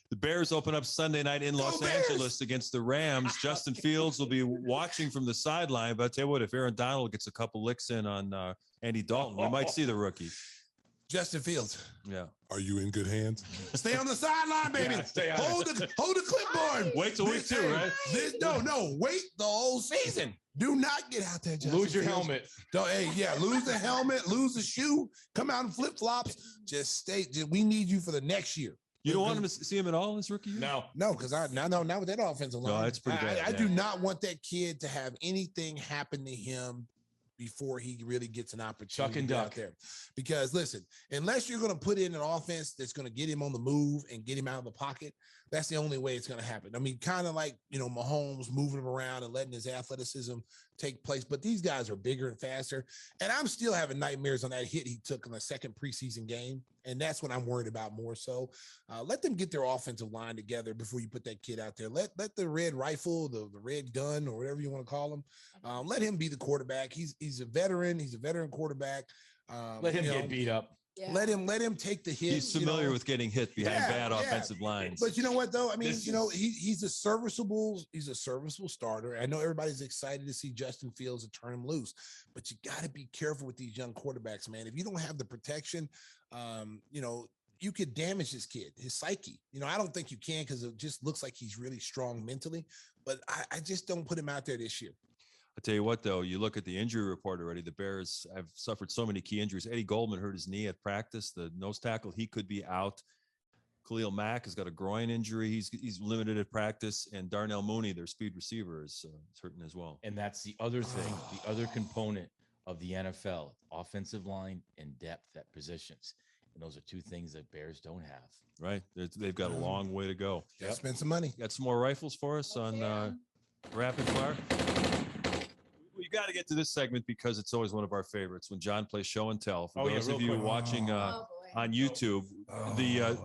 The Bears open up Sunday night in Los Angeles against the Rams. Justin Fields will be watching from the sideline. But I tell you what, if Aaron Donald gets a couple licks in on Andy Dalton, we might see the rookie. Justin Fields. Yeah. Are you in good hands? Stay on the sideline, baby. Yeah, hold the clipboard. Wait till week 2, right? No, wait the whole season. Do not get out there, Justin Lose your Fields. helmet. Lose the helmet, lose the shoe, come out in flip flops. Just stay. We need you for the next year. You don't want him to see him at all in his rookie year? No, because not with that offensive line. No, that's pretty bad. I do not want that kid to have anything happen to him before he really gets an opportunity Chuck and out duck there. Because listen, unless you're going to put in an offense that's going to get him on the move and get him out of the pocket, that's the only way it's going to happen. I mean, kind of like, Mahomes moving him around and letting his athleticism take place. But these guys are bigger and faster. And I'm still having nightmares on that hit he took in the second preseason game. And that's what I'm worried about more so. Let them get their offensive line together before you put that kid out there. Let the red rifle, the red gun, or whatever you want to call him, let him be the quarterback. He's a veteran. He's a veteran quarterback. let him get beat up. Yeah. Let him take the hit. He's familiar with getting hit behind bad offensive lines. But you know what though? I mean, he's a serviceable starter. I know everybody's excited to see Justin Fields and turn him loose, but you got to be careful with these young quarterbacks, man. If you don't have the protection, you could damage this kid, his psyche. I don't think you can because it just looks like he's really strong mentally, but I just don't put him out there this year. I'll tell you what, though, you look at the injury report already. The Bears have suffered so many key injuries. Eddie Goldman hurt his knee at practice. The nose tackle, he could be out. Khalil Mack has got a groin injury. He's limited at practice. And Darnell Mooney, their speed receiver, is hurting as well. And that's the other thing, the other component of the NFL, offensive line and depth at positions. And those are two things that Bears don't have. Right. They've got a long way to go. Yep. Spend some money. Got some more rifles for us on Rapid Fire? We got to get to this segment because it's always one of our favorites when John plays show and tell. For those of you watching on YouTube,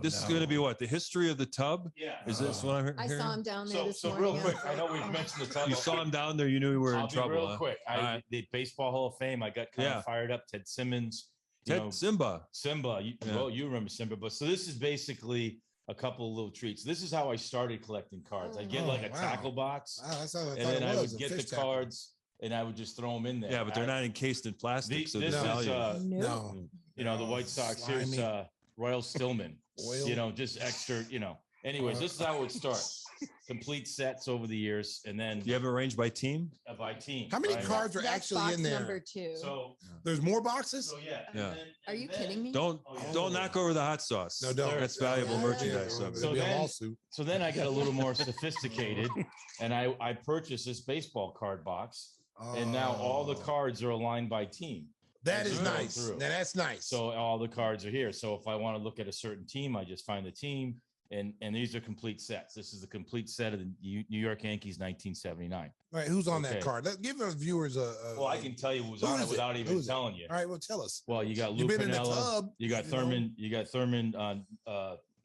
this is going to be what? The history of the tub? Yeah. Is this what I'm hearing? I saw him down there this morning. Real quick, I know we've mentioned the tub. You saw him down there, you knew we were in trouble. Real quick. The Baseball Hall of Fame, I got kind of fired up. Ted Simmons. Simba. Well, you remember Simba. But so this is basically a couple of little treats. This is how I started collecting cards. I get a tackle box, and then I would get the cards. And I would just throw them in there. Yeah, but they're not encased in plastic. So this is, no. The White Sox. Here's Royal Stillman. Just extra, Anyways, this is how it starts. Complete sets over the years. And then you have arranged by team? By team. How many cards are actually in there? Number 2. So there's more boxes? So yeah. Are you kidding me? Don't knock over the hot sauce. No, don't. That's valuable merchandise. So then I got a little more sophisticated and I purchased this baseball card box. And now all the cards are aligned by team. That is nice. Now that's nice. So all the cards are here. So if I want to look at a certain team, I just find the team. And these are complete sets. This is the complete set of the New York Yankees 1979. All right, who's on that card? Give our viewers a well, I can tell you who's on it without even telling you. All right, well, tell us. Well, you got Lou Piniella. You got Thurman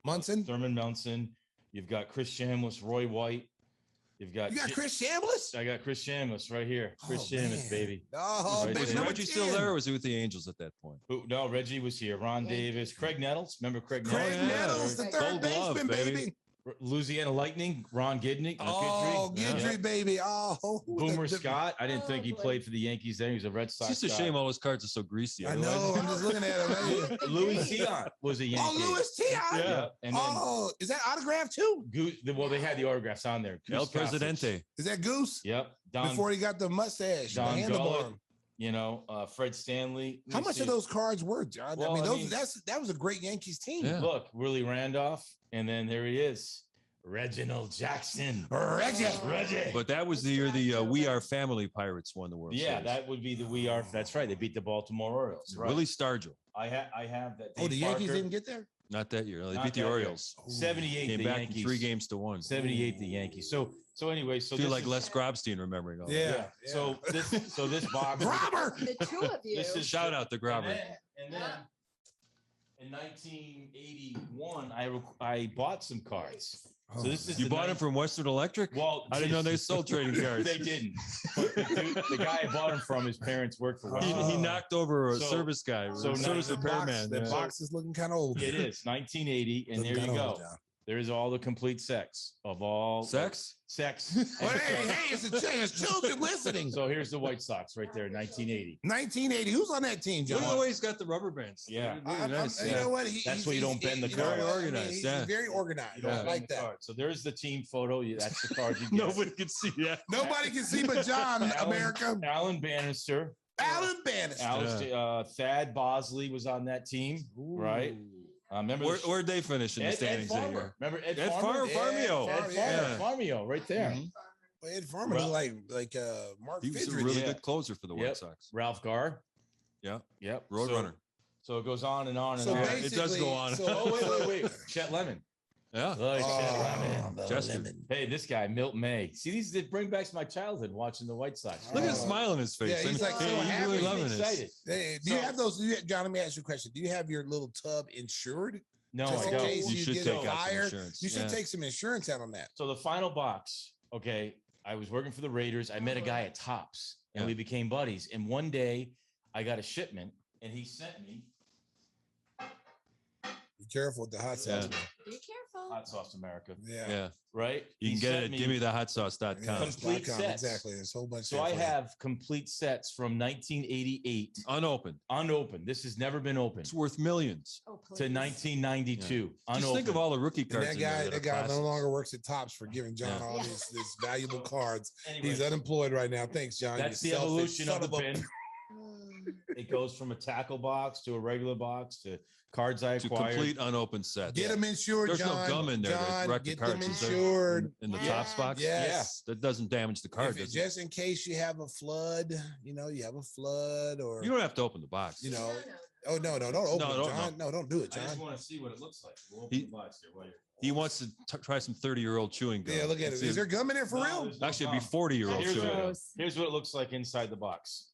Munson. You've got Chris Chambliss, Roy White. You've got You got Chris Chambliss? I got Chris Chambliss right here. Chris Chambliss, man. baby. Oh, Right baby, Was there. Reggie still there, or was he with the Angels at that point? No, Reggie was here. Ron Davis, Craig Nettles. Remember Craig Craig Nettles? Nettles, the Gold third glove, baseman, baby. baby. Louisiana Lightning, Ron Gidney. Oh, Guidry, baby. Oh, Boomer Scott. I didn't think he played for the Yankees then. He was a Red Sox. It's just a guy. shame all his cards are so greasy. I know. I'm just looking at him. Louis Tion was a Yankee. Oh, Louis Tion. Yeah. And then Oh, is that autograph too? Well, they had the autographs on there. El Goose Gossage. Presidente. Is that Goose? Yep. Don, Before he got the mustache, the Don handlebar. Gullet, Fred Stanley. Let How me much see. of those cards were, John? Well, I I mean, mean- that was a great Yankees team. Yeah. Look, Willie Randolph, and then there he is, Reginald Jackson. Reggie. But that was the year the We Are Family Pirates won the World Yeah, Series. that would be the We Are. That's right. They beat the Baltimore Orioles. Right. Willie Stargell. I have that. Oh, the Dave Yankees Parker. didn't get there? Not that year. They Not beat the that year. Orioles. 78. Came the back Yankees. in 3-1. 78. The Yankees. So anyway, so Feel this like is- Les Grobstein remembering all that. Yeah. So this box. Robert! The two of you. This is Shout out to Grobber. And then in 1981, I bought some cards. So this is You the bought them from Western Electric? Well, I didn't know they sold trading cards. They didn't. But the guy I bought them from, his parents worked for He, Western. he knocked over a So- service guy, so service The repairman. box, yeah. box is looking kind of old. It is 1980, and there you go. There's all the complete sex of all Sex? Sex. Well, hey, it's children listening. So here's the White Sox right there, 1980. 1980. Who's on that team, Look John? at the way he's got the rubber bands. Yeah. Really nice. You know what? That's why you don't bend the you know card. what? I mean, Organized, he's yeah. very organized. You don't I bend like the that. card. So there's the team photo. That's the card you get. Nobody can see that. Nobody can see but John, America. Alan Bannister. Alan Bannister. Thad Bosley was on that team, right? Remember Where'd they finish in the Ed standings that Farmer. year? Remember Ed Ed Farmer? Farmio. Ed Yeah. Farmio, right there. Mhm. Ed Farmer Well, like Mark He was a Fidrich. really Yeah. good closer for the White Yep. Sox. Ralph Garr. Yeah. Yep. Roadrunner. So it goes on and on and So on. Yeah, it does go on. So, Oh, wait. Chet Lemon. Yeah. Like Chet Lemon. the Chester. lemon. Hey, this guy, Milt May. See, these that bring back my childhood watching the White Sox. Look at the Oh. smile on his face. Yeah, he's I mean, like so he's happy. really He's loving excited. it. Hey, do you have those? John, let me ask you a question. Do you have your little tub insured? No, Just I in don't. case You you should get take a out some fire, insurance. you should Yeah. take some insurance out on that. So the final box, okay, I was working for the Raiders. I met a guy at Tops and Yeah. we became buddies. And one day I got a shipment and he sent me Be careful with the hot sauce. Yeah. man. Be careful. Hot Sauce America, Yeah. Yeah. right? You He can get sent it me- at gimmethehot.sauce.com. Yeah, Complete .com, sets. exactly. There's a whole bunch. So I have complete sets from 1988 Unopened. unopened. This has never been opened It's worth millions. Oh, to please. 1992. Just Unopened. think of all the rookie And cards. that in there guy, that that are guy no classics. longer works at Tops for giving John Yeah. all Yeah. these valuable cards. Anyway, He's unemployed right now. Thanks, John. that's you the selfish evolution of son the a- pin. Mm. It goes from a tackle box to a regular box to cards I To acquired. complete unopened sets. Get them insured, There's John. no gum in there to John, wreck the get cards. them Is there? insured. In the Yeah. Tops box? Yes. That doesn't damage the card, If it- does it? just in case you have a flood, you have a flood or, You don't have to open the box. you know. No, no. Oh, no, don't open No, it, don't- John. No, don't do it, I just John. want to see what it looks like. We'll open He- the box here. Wait. He wants to try some 30-year-old chewing gum. Yeah, look at Let's it. see Is there gum in there for No, real? there's no Actually, it'd be gum. 40-year-old Here's chewing what- gum. Gross. Here's what it looks like inside the box.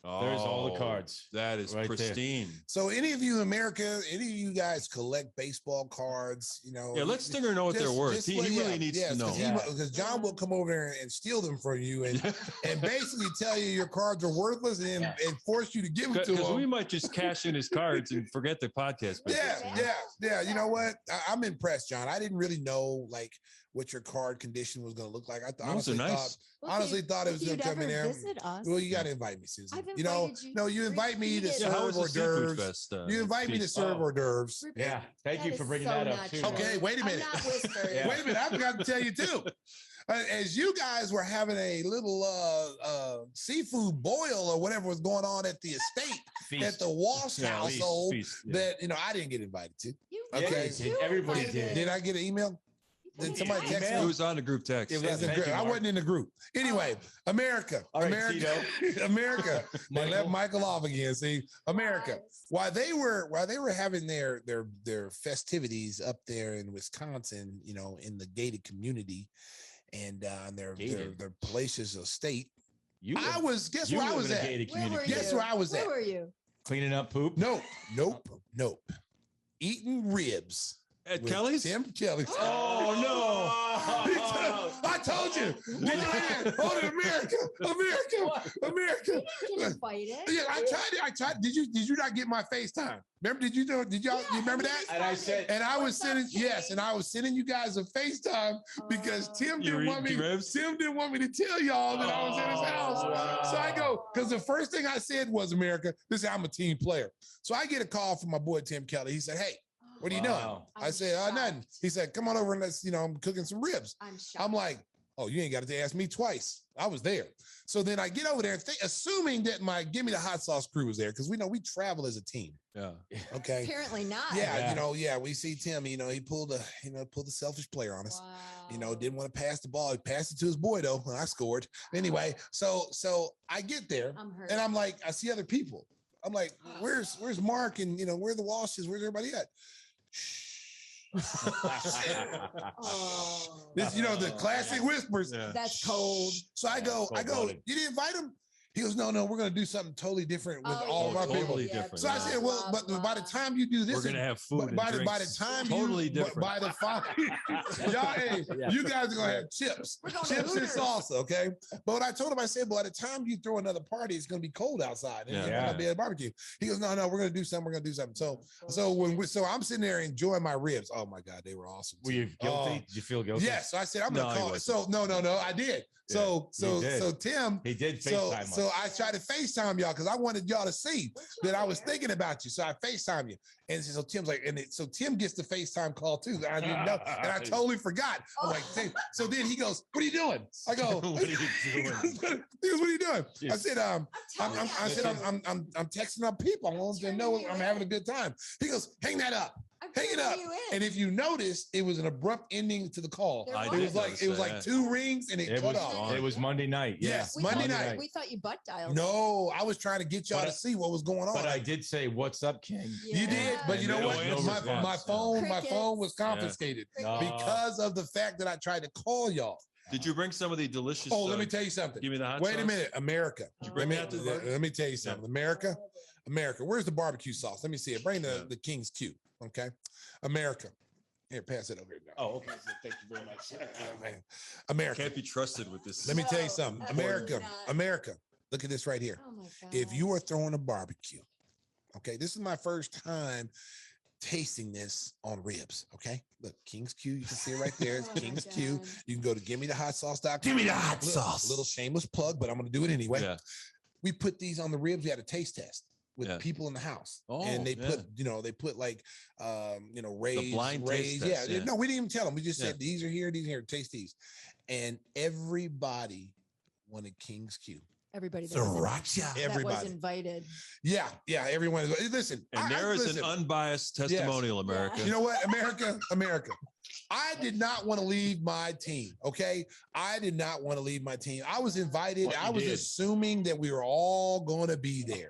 There's all the Oh, cards. That is right there. pristine. So any of you in America, any of you guys collect baseball cards, Yeah, let Stinger know what they're worth. He really needs to know. Because John will come over there and steal them from you and basically tell you your cards are worthless and force you to give them to Because we him. might just cash in his cards and forget the podcast. Yeah. You know what? I'm impressed, John. I didn't really know what your card condition was going to look like. I Those are honestly nice. thought it was going to come in there. Visit us. Well, you got to invite me, Susan. I've You know, invited you no, you invite me to repeatedly. Yeah, how serve was the hors seafood d'oeuvres. fest? You invite me to serve hors d'oeuvres. Yeah. Thank That you for is bringing so that up not too. true. Okay, wait a I'm minute. not whispering. Yeah. Wait a minute, I forgot to tell you too. As you guys were having a little seafood boil or whatever was going on at the estate Feast. at the Walsh Yeah, household, feast, yeah. that I didn't get invited to. You Okay. did too. Everybody I did. Did I get an email? Did somebody text It me? was on the group text. It was- That's a Thank group. you, I Mark. wasn't in the group. Anyway, America, All right, America, America. They Michael. left Michael off again. See, America. While they were having their festivities up there in Wisconsin, in the gated community, and their palatial estate, You I live- was. Guess you where I live was in a at? gated Where were community. Guess you? where I was Where at? were you? Cleaning up poop. Nope. Eating ribs At with Kelly's? Tim Kelly's. Oh no! He I told you. Hold it, America. You can fight it. Yeah, I tried. Did you not get my FaceTime? Remember? Did y'all? You remember that? And I said, And I was sending you guys a FaceTime because Tim didn't want me. Tim didn't want me to tell y'all that I was in his house. So I go, because the first thing I said was, America, I'm a team player. So I get a call from my boy Tim Kelly. He said, hey, what are you doing? I said, nothing. He said, come on over and let's, I'm cooking some ribs. I'm like, oh, you ain't got to ask me twice. I was there. So then I get over there, assuming that my Give Me the Hot Sauce crew was there, because we know we travel as a team. Yeah. Okay. Apparently not. Yeah. We see Tim, he pulled the selfish player on us. Wow. Didn't want to pass the ball. He passed it to his boy though, and I scored. Anyway, so I get there and I'm like, I see other people. I'm like, where's Mark and where are the Walshes? Where's everybody at? This, the classic whispers. Yeah. That's cold. So I go, you didn't invite him? He goes, no, we're going to do something totally different with all of our people. Totally different. So I said, well, but by the time you do this, we're going to have food. By the time totally different. By the you guys are going to have chips and salsa, okay? But what I told him, I said, by the time you throw another party, it's going to be cold outside. And it's going to be at a barbecue. He goes, no, we're going to do something. So I'm sitting there enjoying my ribs. Oh my God, they were awesome. Were you guilty? Did you feel guilty? Yes. So I said, I'm going to call it. So no, I did. So Tim, he did FaceTime us. So I tried to FaceTime y'all because I wanted y'all to see that I was thinking about you. So I FaceTime you. And so Tim's like, so Tim gets the FaceTime call too. I didn't know. And I totally forgot. I'm like, so then he goes, what are you doing? I go, what are you doing? He goes, what are you doing? I said, I'm texting up people. I want them to know I'm having a good time. He goes, hang that up. Hang it up. And if you notice, it was an abrupt ending to the call. It was like 2 rings and it cut off. It was Monday night. Yes, Monday night. We thought you butt dialed. No, I was trying to get y'all to see what was going on. But I did say, "What's up, King?" You did, but you know what? My phone was confiscated because of the fact that I tried to call y'all. Did you bring some of the delicious? Oh, let me tell you something. Give me the hot Wait sauce? a minute, America. Let me tell you something. America. Where's the barbecue sauce? Let me see it. Bring the King's Q. Okay, America. Here, pass it over here. Oh, okay. Thank you very much. America Can't be trusted with this. Let me tell you something. America. Look at this right here. Oh my God. If you are throwing a barbecue, okay, this is my first time tasting this on ribs. Okay, look, King's Q. You can see it right there. It's King's Q. You can go to GiveMeTheHotSauce.com. Give me the hot sauce. Little shameless plug, but I'm going to do it anyway. Yeah. We put these on the ribs. We had a taste test with people in the house, and they put like raised blind taste test, no, we didn't even tell them. We just said these are here, taste these, and everybody wanted King's Q. Everybody that was invited. Yeah, everyone. Listen, and there is an unbiased testimonial, America. You know what, America. I did not want to leave my team. Okay. I did not want to leave my team. I was invited. I was assuming that we were all going to be there.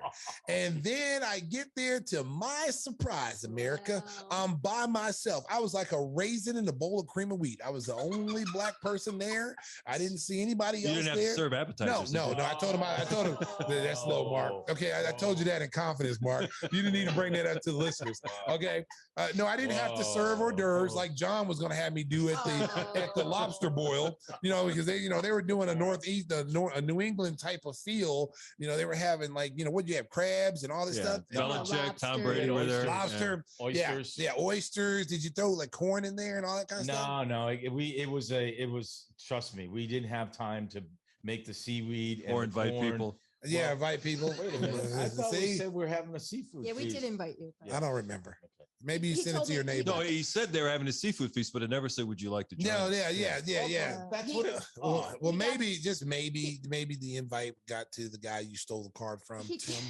And then I get there, to my surprise, America, I'm by myself. I was like a raisin in a bowl of cream of wheat. I was the only black person there. I didn't see anybody else there. You didn't have to serve appetizers. No. I told him that's low, Mark. Okay. I told you that in confidence, Mark. You didn't need to bring that up to the listeners. Okay. No, I didn't have to serve hors d'oeuvres like John was going to have me do at the lobster boil, because they were doing a New England type of feel. They were having what you have, crabs and all this stuff. Belichick, Tom Brady were there. Lobster, oysters. Yeah, oysters. Did you throw like corn in there and all that kind of stuff? No. It was. Trust me, we didn't have time to make the seaweed or invite people. Yeah, invite people. Wait a minute. I thought we said we're having a seafood feast. Yeah, we did invite you. I don't remember. Maybe you sent it to your neighbor. No, he said they were having a seafood feast, but it never said, would you like to join? No, yeah. That's what well, maybe the invite got to the guy you stole the card from, Tim.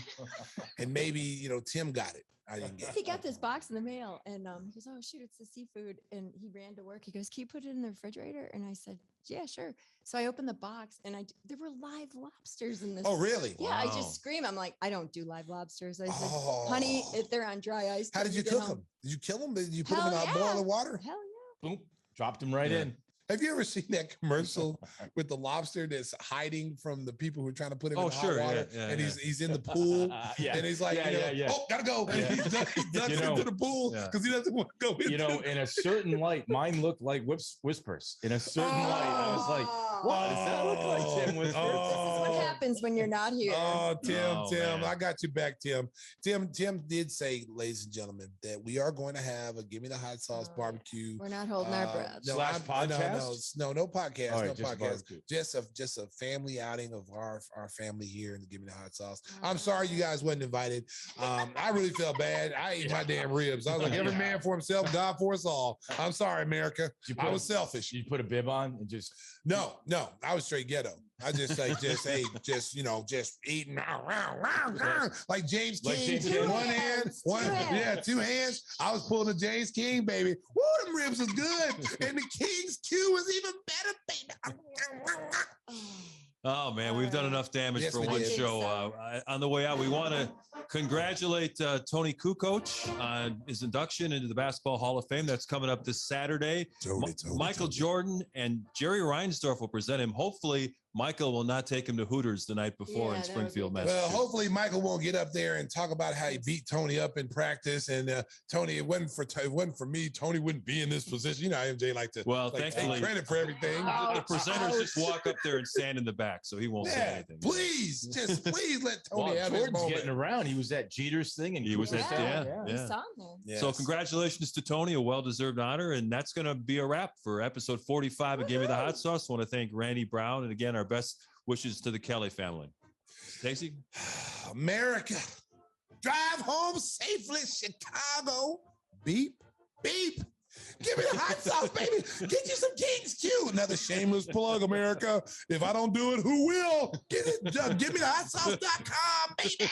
And maybe, Tim got it. I didn't get it. He got this box in the mail and he goes, oh, shoot, it's the seafood. And he ran to work. He goes, can you put it in the refrigerator? And I said, yeah, sure. So I opened the box and there were live lobsters in this. Oh, really? Yeah, wow. I just screamed. I'm like, I don't do live lobsters. I said, honey, if they're on dry ice. How did you cook them? Did you kill them? Did you put them in a boil of water? Hell yeah. Boom. Dropped them right in. Have you ever seen that commercial with the lobster that's hiding from the people who are trying to put him in hot water? And he's in the pool, and he's like, oh, gotta go. And he ducks into the pool because he doesn't want to go in. In a certain light, mine looked like Whispers. In a certain light, I was like, what does that look like, Tim Whispers? This is what happens when you're not here. Oh, Tim, I got you back, Tim. Tim did say, ladies and gentlemen, that we are going to have a Give Me the Hot Sauce barbecue. We're not holding our breath. No podcast. No podcast. Right, no just podcast. Just a family outing of our family here and Give Me the Hot Sauce. I'm sorry you guys wasn't invited. I really felt bad. I ate my damn ribs. I was like, every man for himself, God for us all. I'm sorry, America. I was selfish. You put a bib on and just no. I was straight ghetto. I just eating like James King. One hand, two hands. I was pulling a James King, baby. Woo, them ribs was good. And the King's Q was even better, baby. Oh, man, we've done enough damage for one show. On the way out, we want to congratulate Tony Kukoc on his induction into the Basketball Hall of Fame. That's coming up this Saturday. Michael Jordan and Jerry Reinsdorf will present him. Hopefully, Michael will not take him to Hooters the night before in Springfield, Massachusetts. Well, hopefully Michael won't get up there and talk about how he beat Tony up in practice. And Tony, it wasn't for me. Tony wouldn't be in this position. You know, MJ like to take credit for everything. The presenters just walk up there and stand in the back, so he won't say anything. Please let Tony have his moment. Getting around. He was at Jeter's thing, and he was at So congratulations to Tony, a well-deserved honor, and that's going to be a wrap for episode 45 of Give Me the Hot Sauce. I want to thank Randy Brown, and again, our best wishes to the Kelly family. Stacey? America, drive home safely, Chicago. Beep, beep. Give me the hot sauce, baby. Get you some King's Q. Another shameless plug, America. If I don't do it, who will? Get it. Give me the hot sauce.com, baby.